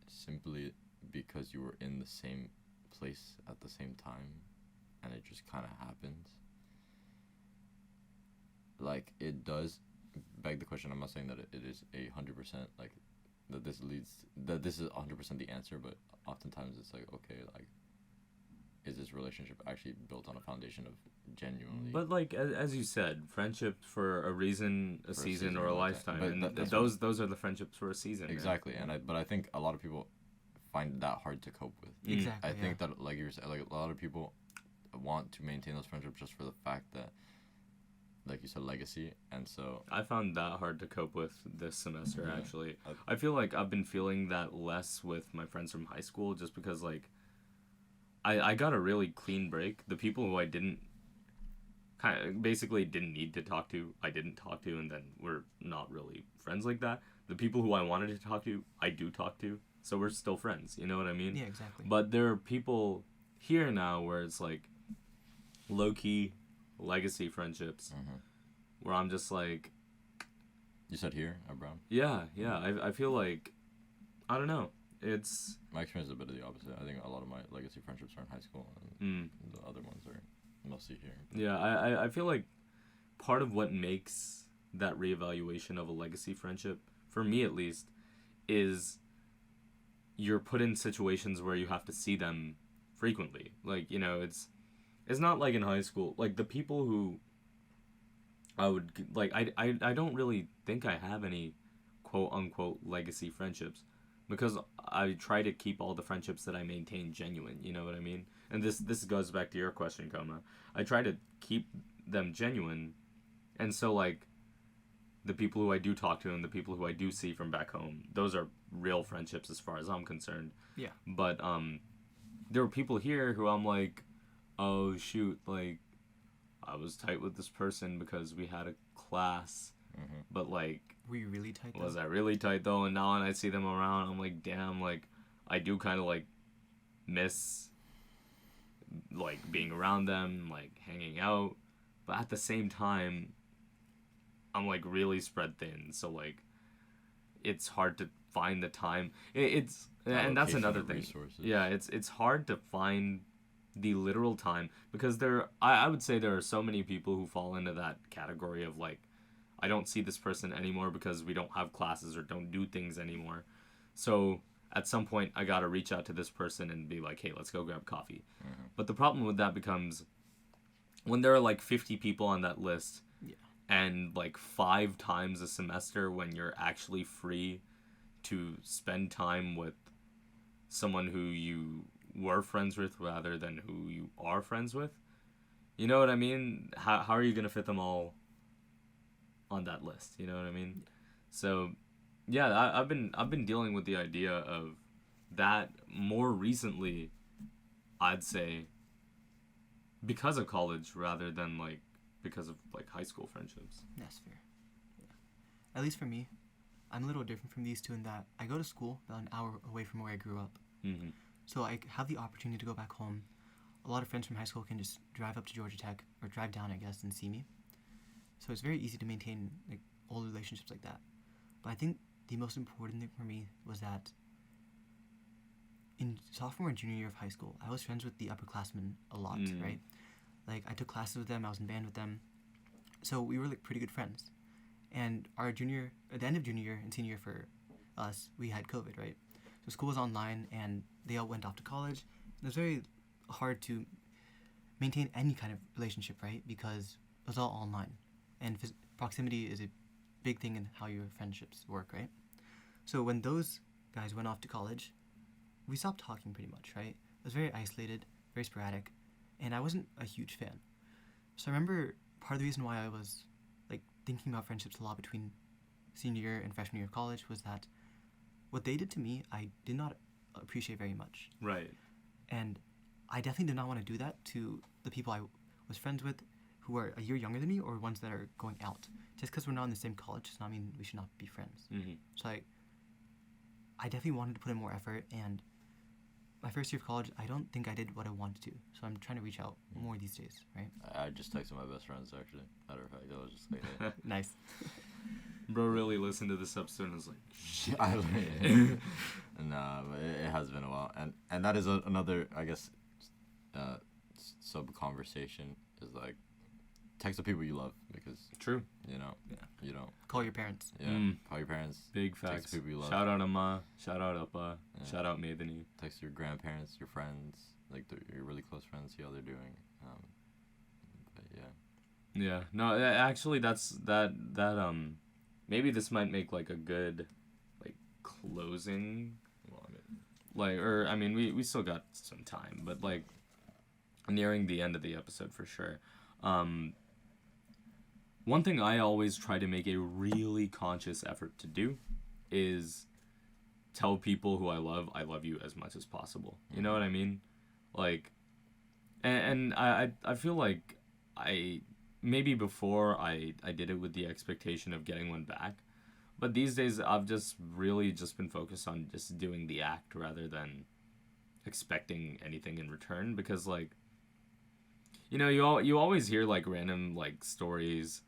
simply because you were in the same place at the same time and it just kind of happens, like it does beg the question. I'm not saying that it is 100% like that this is 100% the answer, but oftentimes it's like, okay, like is this relationship actually built on a foundation of genuinely? But like as you said, friendships for a reason, a season, or a lifetime, and those are the friendships for a season. Exactly, man. But I think a lot of people find that hard to cope with. Exactly. I think that like you're saying, like a lot of people want to maintain those friendships just for the fact that, like you said, legacy. And so I found that hard to cope with this semester. Actually, I feel like I've been feeling that less with my friends from high school, just because like I got a really clean break. The people who I didn't need to talk to, I didn't talk to, and then we're not really friends like that. The people who I wanted to talk to, I do talk to, so we're still friends. You know what I mean? Yeah, exactly. But there are people here now where it's like low-key legacy friendships, where I'm just like... You said here at Brown? Yeah. I feel like... I don't know. It's... My experience is a bit of the opposite. I think a lot of my legacy friendships are in high school, and the other ones are mostly here. Yeah, I feel like part of what makes that reevaluation of a legacy friendship, for me at least, is you're put in situations where you have to see them frequently. Like, you know, it's... it's not like in high school. Like, the people who I would, like, I don't really think I have any quote-unquote legacy friendships, because I try to keep all the friendships that I maintain genuine, you know what I mean? And this goes back to your question, Koma. I try to keep them genuine, and so, like, the people who I do talk to and the people who I do see from back home, those are real friendships as far as I'm concerned. Yeah. But there were people here who I'm like, oh shoot, like, I was tight with this person because we had a class, but, like, Were you really tight? was I really tight though? And now when I see them around, I'm like, damn, like, I do kind of, like, miss, like, being around them, like, hanging out, but at the same time, I'm, like, really spread thin, so, like, it's hard to find the time. It's and that's Allocation another of thing. resources. Yeah, it's hard to find the literal time, because I would say there are so many people who fall into that category of, like, I don't see this person anymore because we don't have classes or don't do things anymore. So at some point I gotta reach out to this person and be like, hey, let's go grab coffee. But the problem with that becomes when there are, like, 50 people on that list, and, like, 5 times a semester when you're actually free to spend time with someone who you were friends with rather than who you are friends with. You know what I mean? How are you going to fit them all on that list? You know what I mean? So, yeah, I've been dealing with the idea of that more recently, I'd say, because of college rather than, like, because of, like, high school friendships. That's fair. Yeah. At least for me, I'm a little different from these two in that I go to school about an hour away from where I grew up. Mm-hmm. So I have the opportunity to go back home. A lot of friends from high school can just drive up to Georgia Tech, or drive down, I guess, and see me. So it's very easy to maintain, like, old relationships like that. But I think the most important thing for me was that in sophomore and junior year of high school, I was friends with the upperclassmen a lot, right? Like, I took classes with them, I was in band with them. So we were, like, pretty good friends. And at the end of junior year and senior year for us, we had COVID, right? So school was online, and they all went off to college. And it was very hard to maintain any kind of relationship, right? Because it was all online. And proximity is a big thing in how your friendships work, right? So when those guys went off to college, we stopped talking pretty much, right? It was very isolated, very sporadic, and I wasn't a huge fan. So I remember part of the reason why I was, like, thinking about friendships a lot between senior year and freshman year of college was that what they did to me, I did not appreciate very much. Right. And I definitely did not want to do that to the people I was friends with who are a year younger than me or ones that are going out. Just because we're not in the same college does not mean we should not be friends. Mm-hmm. So I definitely wanted to put in more effort, and my first year of college, I don't think I did what I wanted to. So I'm trying to reach out more these days, right? I just texted my best friends, actually. Matter of fact, I was just like, hey. Nice. Bro really listened to this episode and was like, shit. Nah, but it has been a while. And that is another, I guess, sub-conversation is, like, text the people you love, because, True. you know, Yeah. you don't. Call your parents. Yeah, call your parents. Big Text facts. the people you love. Shout out Amma. Shout out Appa. Yeah. Shout out Maidani. Text your grandparents, your friends, like your really close friends, see how they're doing. But yeah. Yeah. No, actually, that's maybe this might make, like, a good, like, closing. Well, I mean, we still got some time, but, like, nearing the end of the episode for sure. One thing I always try to make a really conscious effort to do is tell people who I love you as much as possible. You know what I mean? Like, and I feel like maybe before I did it with the expectation of getting one back, but these days I've just really just been focused on just doing the act rather than expecting anything in return, because, like, you know, you always hear, like, random, like, stories.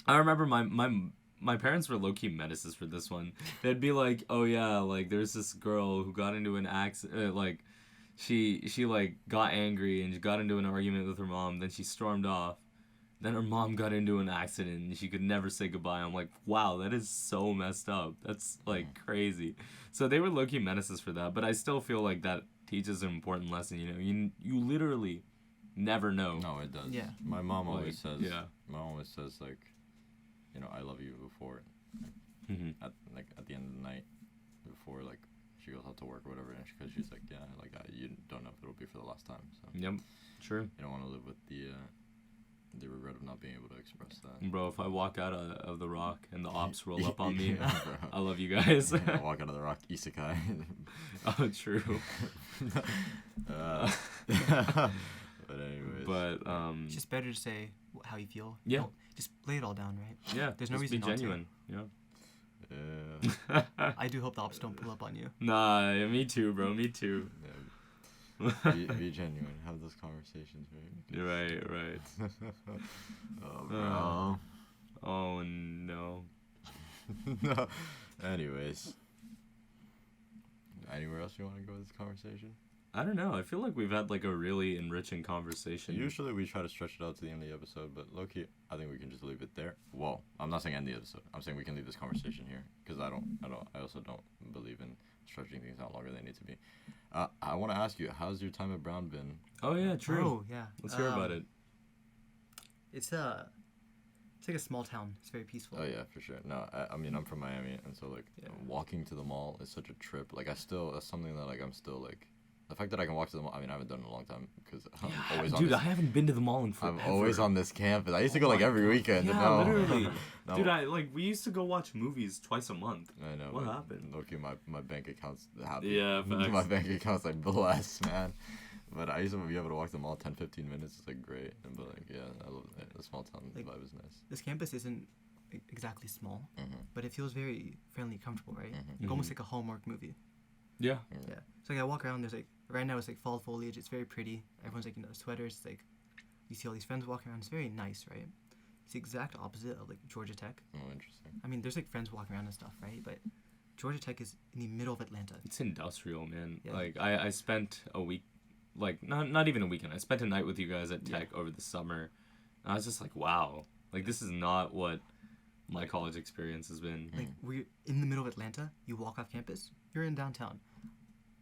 I remember my parents were low-key menaces for this one. They'd be like, oh yeah, like, there's this girl who got into an accident, like, she like got angry and she got into an argument with her mom, then she stormed off. Then her mom got into an accident and she could never say goodbye. I'm like, wow, that is so messed up. That's, like, crazy. So they were low-key menaces for that, but I still feel like that teaches an important lesson, you know. You literally never know. No, it does. Yeah. My mom Like, always says. yeah. My mom always says like, you know, I love you before, Mm-hmm. at the end of the night, before like she goes out to work or whatever, and because she's like, yeah, like you don't know if it'll be for the last time, so Yep. True. you don't want to live with the regret of not being able to express that. Bro, if I walk out of the rock and the ops roll up on me, Yeah, bro. I love you guys. Walk out of the rock, isekai. Oh, true. But anyways. But It's just better to say how you feel. Yeah. Don't- just lay it all down, right? yeah, There's no just reason be not to. genuine. Yeah. Yeah. I do hope the ops don't pull up on you. Nah, me too, bro. Me too. Be genuine. Have those conversations, right? Right. Oh, bro. Oh no. No. Anyways. Anywhere else you want to go with this conversation? I don't know. I feel like we've had like a really enriching conversation. Usually we try to stretch it out to the end of the episode, but low-key, I think we can just leave it there. Well, I'm not saying end the episode. I'm saying we can leave this conversation here because I also don't believe in stretching things out longer than they need to be. I want to ask you, how's your time at Brown been? Oh yeah, true. Oh, yeah. Let's hear about it. It's like a small town. It's very peaceful. Oh yeah, for sure. No, I mean I'm from Miami, and so like Yeah. walking to the mall is such a trip. Like that's something that like I'm still like. The fact that I can walk to the mall, I mean, I haven't done it in a long time because I'm always on Dude, this. I haven't been to the mall in forever. I'm always on this campus. I used to go Oh like my every God. weekend. Yeah, no. literally. No. Dude, we used to go watch movies twice a month. I know. What but happened? Okay, my bank account's happy. Yeah, facts. My bank account's like blessed, man. But I used to be able to walk to the mall 10, 15 minutes. It's like great. But like, yeah, I love it. The small town Like, vibe is nice. This campus isn't exactly small, Mm-hmm. but it feels very friendly, comfortable, right? Mhm. Like almost like a Hallmark movie. Yeah. Yeah. So like I walk around. There's like right now it's like fall foliage. It's very pretty. Everyone's like sweaters. It's like you see all these friends walking around. It's very nice, right? It's the exact opposite of like Georgia Tech. Oh, interesting. I mean, there's like friends walking around and stuff, right? But Georgia Tech is in the middle of Atlanta. It's industrial, man. Yeah. Like I spent a week, like not even a weekend. I spent a night with you guys at Yeah. Tech over the summer. And I was just like, wow, like this is not what my college experience has been. Like we're in the middle of Atlanta. You walk off campus. You're in downtown.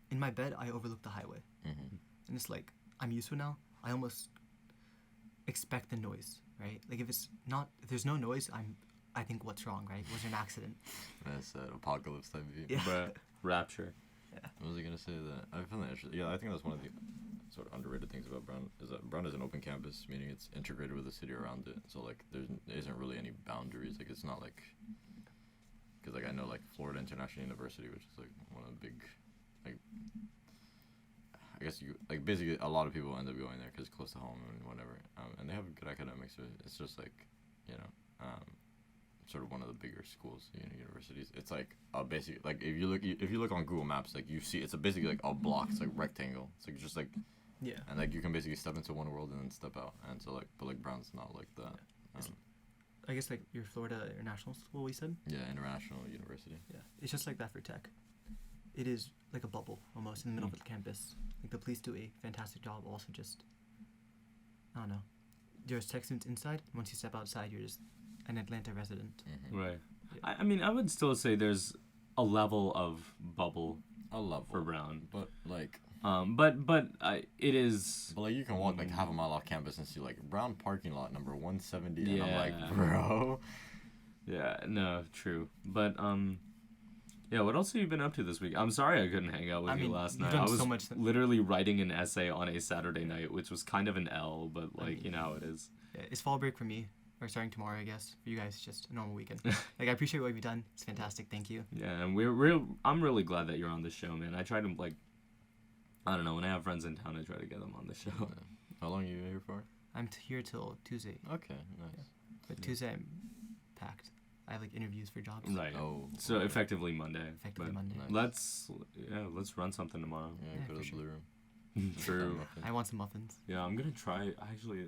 In my bed, I overlook the highway, Mm-hmm. and it's like I'm used to it now. I almost expect the noise, right? Like if there's no noise, I think what's wrong, right? Was there an accident? That's an apocalypse type view. Yeah. Bruh, rapture. What was I gonna say? That I find that interesting. Yeah, I think that's one of the sort of underrated things about Brown is that Brown is an open campus, meaning it's integrated with the city around it. So like there isn't really any boundaries. Like it's not like because like I know like Florida International University, which is like one of the big like I guess you like basically a lot of people end up going there because it's close to home and whatever, and they have good academics. So it's just like sort of one of the bigger schools, universities. It's like basically like if you look on Google Maps, like you see it's basically like a block. It's like rectangle. It's like just like Yeah. and like you can basically step into one world and then step out. And so like but like Brown's not like that. I guess like your Florida International School, we said. Yeah, international university. Yeah. It's just like that for tech. It is like a bubble almost in the middle of the campus. Like the police do a fantastic job. Also, just I don't know. There's tech students inside. Once you step outside, you're just an Atlanta resident. Mm-hmm. Right. Yeah. I mean, I would still say there's a level of bubble A level for Brown. but like It is. But like you can walk like half a mile off campus and see like Brown parking lot number 170, and I'm Yeah. like, bro. Yeah. No. True. But Yeah. What else have you been up to this week? I'm sorry I couldn't hang out with I you mean, last you've night. done I was so much literally writing an essay on a Saturday night, which was kind of an L, but like mean- you know how it is. Yeah, it's fall break for me. We're starting tomorrow, I guess. For you guys, it's just a normal weekend. Like I appreciate what you've done. It's fantastic. Thank you. Yeah, and I'm really glad that you're on the show, man. I try to like. I don't know. When I have friends in town, I try to get them on the show. How long are you here for? I'm here till Tuesday, Okay, nice. but Tuesday I'm packed. I have like interviews for jobs. Right. Oh. So okay. effectively Monday. Effectively but Monday. Nice. Let's run something tomorrow. Yeah, Yeah, go for to the sure. blue room. True. I want some muffins. Yeah, I'm gonna try. Actually,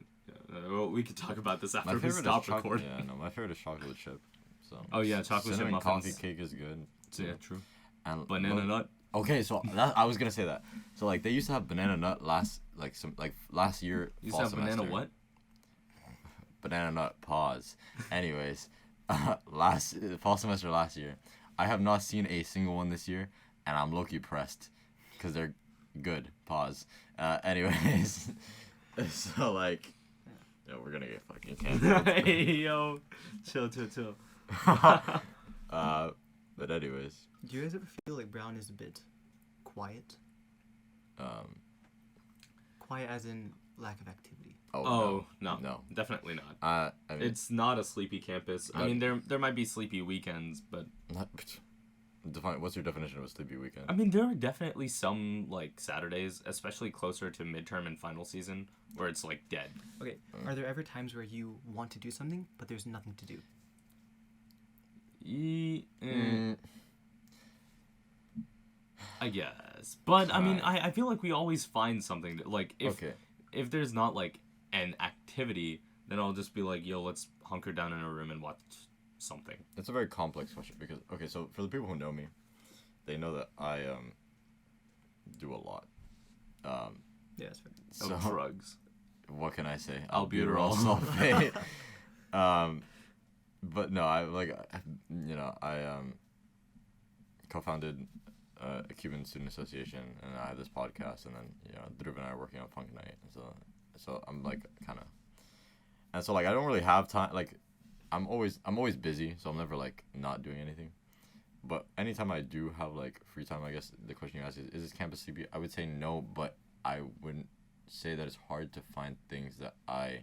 well, we could talk about this after My we favorite stop is chocolate. recording. Yeah, no, my favorite is chocolate chip. So. Oh, yeah, chocolate chip cinnamon muffins. coffee cake is good. So, yeah, true. And Banana nut. Okay, so I was gonna say that. So like they used to have banana nut last year. You fall said banana semester. what? Banana nut. Pause. Anyways, last fall semester last year, I have not seen a single one this year, and I'm low-key pressed, cause they're good. Pause. Anyways, So like, we're gonna get fucking canceled. Hey, yo, chill. But anyways. Do you guys ever feel like Brown is a bit quiet? Quiet as in lack of activity. No, definitely not. I mean, It's not a sleepy campus. I mean, there might be sleepy weekends, but what's your definition of a sleepy weekend? I mean, there are definitely some like Saturdays, especially closer to midterm and final season, where it's like dead. Okay, are there ever times where you want to do something but there's nothing to do? I guess, but I mean, I feel like we always find something to, like if there's not like an activity, then I'll just be like, yo, let's hunker down in a room and watch something. It's a very complex question because so for the people who know me, they know that I do a lot. Yeah, that's fair. So drugs. What can I say? Albuterol sulfate. But no, I co-founded a Cuban Student Association, and I have this podcast, and then Dhruv and I are working on Punk Night, so I'm like kind of, and so like I don't really have time. Like I'm always busy, so I'm never like not doing anything. But anytime I do have like free time, I guess the question you asked is this campus sleepy? I would say no, but I wouldn't say that it's hard to find things that I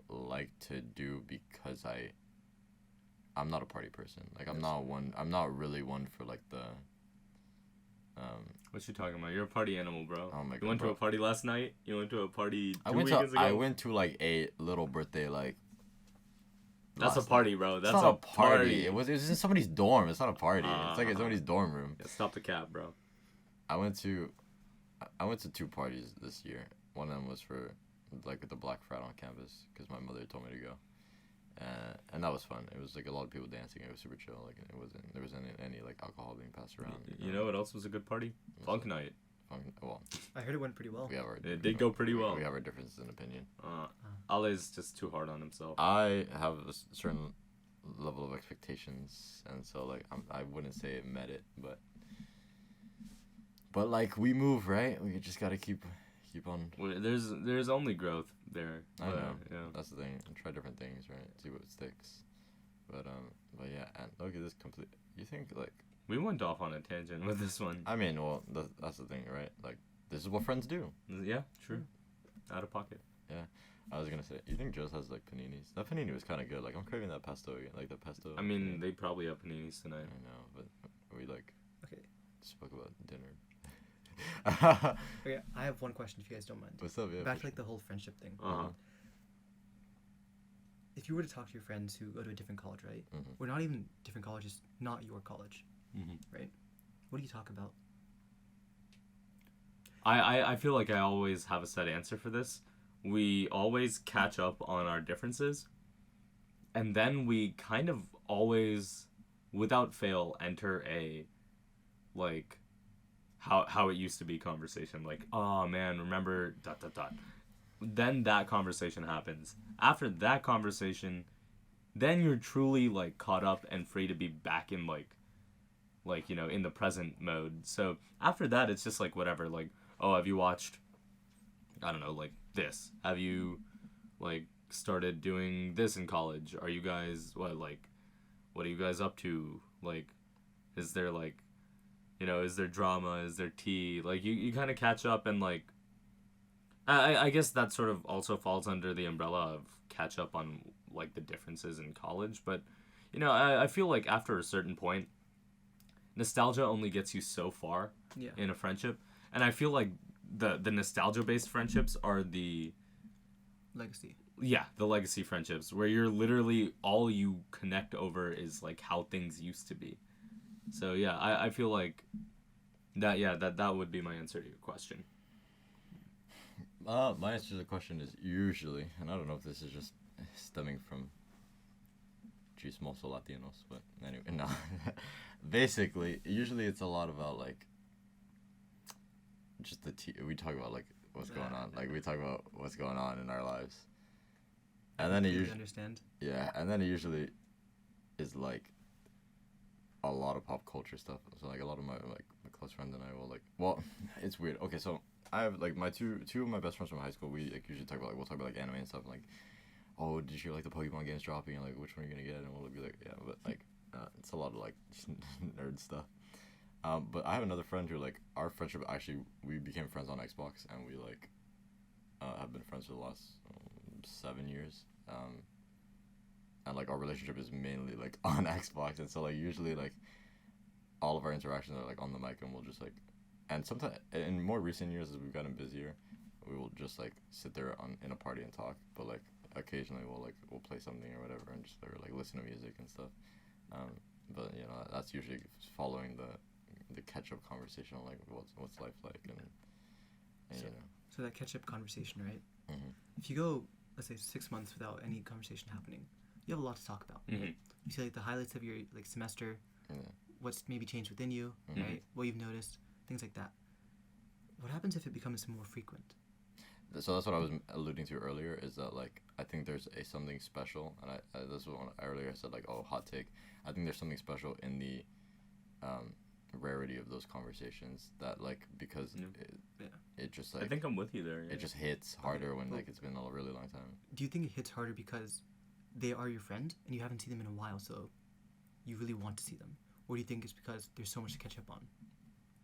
like to do because I'm not a party person. Like I'm not really one for like the What you talking about? You're a party animal, bro. Oh my God, you went to a party last night? You went to a party weekends ago? I went to like a little birthday like That's a party, bro. That's not a a party. It was in somebody's dorm. It's not a party. It's like in somebody's dorm room. Yeah, stop the cap, bro. I went to 2 parties this year. One of them was for like the Black Frat on campus because my mother told me to go, and that was fun. It was like a lot of people dancing. It was super chill. Like there wasn't any like alcohol being passed around. You know what else was a good party? Funk Night. Well, I heard it went pretty well. It did go pretty well. We have our differences in opinion. Ale's just too hard on himself. I have a certain level of expectations, and so like I wouldn't say it met it, but like we move, right? We just gotta keep on. Well, there's only growth there. I know. Yeah. That's the thing. Try different things, right? See what sticks. But yeah, and look at this complete. You think like we went off on a tangent with this one. I mean, well, that's the thing, right? Like this is what friends do. Yeah, true. Out of pocket. Yeah. I was gonna say, you think Joe's has like paninis? That panini was kind of good. Like I'm craving that pesto again, like the pesto. I mean, they probably have paninis tonight. I know, but we like spoke about dinner. Okay, I have one question if you guys don't mind. What's up? Yeah. Back to like the whole friendship thing. If you were to talk to your friends who go to a different college, right? Mm-hmm. Or not even different colleges, not your college, right? What do you talk about? I feel like I always have a set answer for this. We always catch up on our differences, and then we kind of always, without fail, enter a like how it used to be conversation. Like, oh man, remember ... Then that conversation happens. After that conversation, then you're truly like caught up and free to be back in like in the present mode. So after that, it's just like whatever. Like, oh, have you watched? I don't know, like this. Have you like started doing this in college? Are you guys what are you guys up to? Like, is there like, is there drama? Is there tea? Like you kind of catch up and like. I guess that sort of also falls under the umbrella of catch up on like the differences in college, but I feel like after a certain point, nostalgia only gets you so far in a friendship, and I feel like the nostalgia based friendships are the legacy. Yeah, the legacy friendships where you're literally all you connect over is like how things used to be. So yeah, I feel like that would be my answer to your question. My answer to the question is usually, and I don't know if this is just stemming from chismoso Latinos, but anyway, no. Basically, usually it's a lot about like just we talk about like what's going on, like we talk about what's going on in our lives, and then it usually understand. Yeah, and then it usually is like a lot of pop culture stuff. So like a lot of my close friends and I will like. Well, it's weird. Okay, so I have like my two of my best friends from high school. We like usually talk about we'll talk about like anime and stuff. Like, oh, did you hear like the Pokemon games dropping? And like, which one are you gonna get? And we'll be like, yeah, but like, it's a lot of like just nerd stuff. But I have another friend who like our friendship actually we became friends on Xbox and we like have been friends for the last 7 years. And like our relationship is mainly like on Xbox, and so like usually like all of our interactions are like on the mic, and we'll just like, and sometimes in more recent years as we've gotten busier, we will just like sit there in a party and talk. But like occasionally we'll play something or whatever and just like listen to music and stuff. But you know that's usually following the catch up conversation on like what's life like and so, you know. So that catch up conversation, right? Mm-hmm. If you go, let's say 6 months without any conversation happening, you have a lot to talk about. Mm-hmm. You see like the highlights of your like semester, what's maybe changed within you, Mm-hmm. right? What you've noticed, things like that. What happens if it becomes more frequent? So that's what I was alluding to earlier. Is that like I think there's something special, and I this was one earlier. I said like, oh, hot take. I think there's something special in the rarity of those conversations that like because it just like I think I'm with you there. Yeah. it just hits harder when like it's been a really long time. Do you think it hits harder because they are your friend and you haven't seen them in a while, so you really want to see them? Or do you think it's because there's so much to catch up on?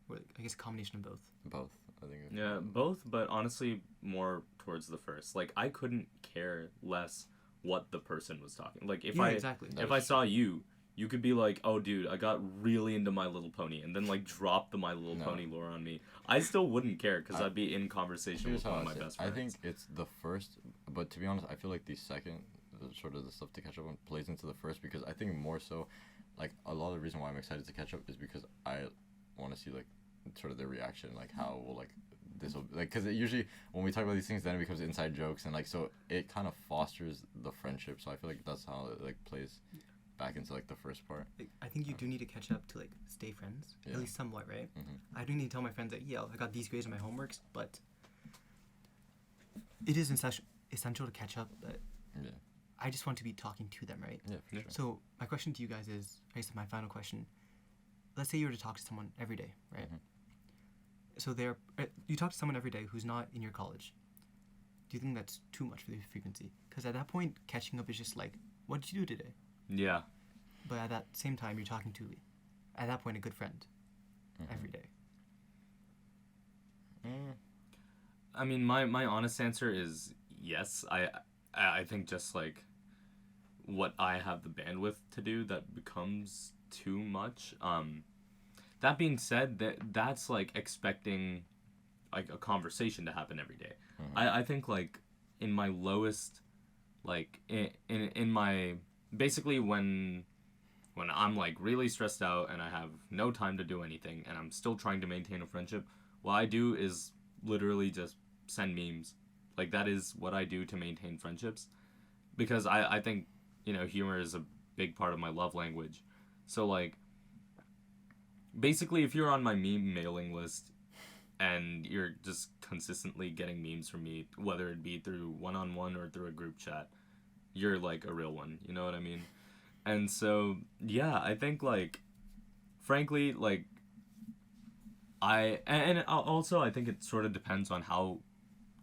Or I guess a combination of both. Both, I think. Yeah, both, but honestly more towards the first. Like I couldn't care less what the person was talking. Like if exactly. if I saw you could be like, oh dude, I got really into My Little Pony, and then like drop the My Little Pony lore on me. I still wouldn't care because I'd be in conversation with one of my best friends. I think it's the first, but to be honest, I feel like the second, sort of the stuff to catch up on plays into the first, because I think more so, like a lot of the reason why I'm excited to catch up is because I want to see like sort of their reaction, like how will like this will like, because usually when we talk about these things then it becomes inside jokes, and like so it kind of fosters the friendship. So I feel like that's how it like plays back into like the first part. I think you do need to catch up to like stay friends, at least somewhat, right? Mm-hmm. I do need to tell my friends that I got these grades in my homeworks, but it is essential to catch up. But I just want to be talking to them, right? Yeah, for sure. So my question to you guys is, I guess my final question. Let's say you were to talk to someone every day, right? Mm-hmm. So you talk to someone every day who's not in your college. Do you think that's too much for the frequency? Because at that point, catching up is just like, what did you do today? Yeah. But at that same time, you're talking to, at that point, a good friend every day. I mean, my honest answer is yes. I think just like what I have the bandwidth to do, that becomes too much. That being said, that's like expecting like a conversation to happen every day. I think like in my lowest, like in my basically when I'm like really stressed out and I have no time to do anything and I'm still trying to maintain a friendship, what I do is literally just send memes. Like that is what I do to maintain friendships, because I think, you know, humor is a big part of my love language. So like basically if you're on my meme mailing list and you're just consistently getting memes from me, whether it be through one-on-one or through a group chat, you're like a real one, you know what I mean? And so yeah, I think like frankly like I think it sort of depends on how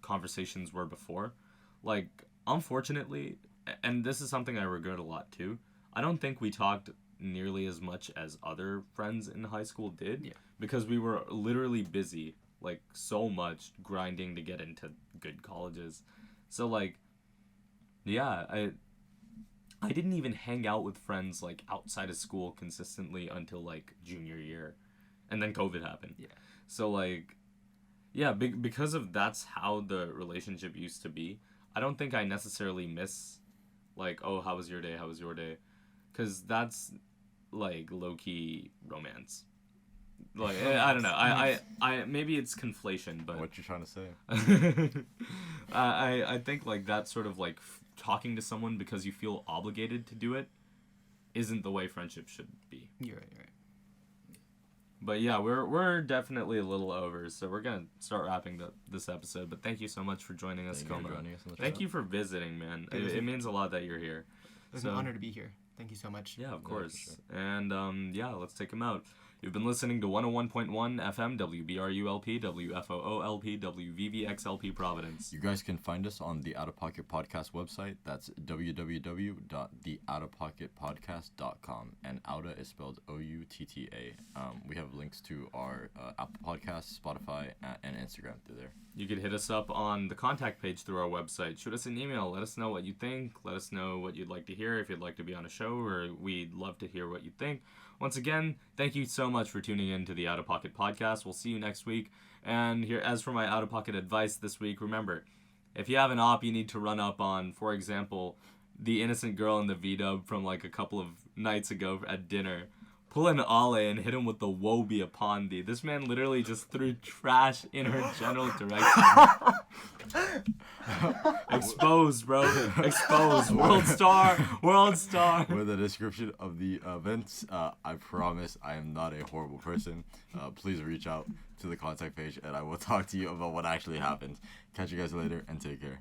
conversations were before. Like unfortunately, and this is something I regret a lot too, I don't think we talked nearly as much as other friends in high school did, because we were literally busy like so much grinding to get into good colleges. So like yeah, I didn't even hang out with friends like outside of school consistently until like junior year, and then COVID happened. So like yeah, because of that's how the relationship used to be. I don't think I necessarily miss like, oh, how was your day, because that's like low-key romance. Like I don't know, I maybe it's conflation, but what you trying to say? I think like that sort of like talking to someone because you feel obligated to do it isn't the way friendship should be. You're right. But yeah, we're definitely a little over, so we're gonna start wrapping this episode. But thank you so much for joining us, Koma. Thank you for visiting, man. It means a lot that you're here. It's an honor to be here. Thank you so much. Yeah, of course. Sure. And yeah, let's take him out. You've been listening to 101.1 FM WBRULP WFOOLP WVVXLP Providence. You guys can find us on the Outta Pocket Podcast website. That's www.theoutapocketpodcast.com. And Outta is spelled Outta. We have links to our Apple Podcasts, Spotify, and Instagram through there. You could hit us up on the contact page through our website. Shoot us an email. Let us know what you think. Let us know what you'd like to hear, if you'd like to be on a show, or we'd love to hear what you think. Once again, thank you so much for tuning in to the Outta Pocket Podcast. We'll see you next week. And here, as for my Outta Pocket advice this week, remember, if you have an op you need to run up on, for example, the innocent girl in the V-dub from like a couple of nights ago at dinner, pull an Ale and hit him with the woe be upon thee. This man literally just threw trash in her general direction. Exposed, bro. Exposed. World star. World star. With a description of the events, I promise I am not a horrible person. Please reach out to the contact page and I will talk to you about what actually happened. Catch you guys later and take care.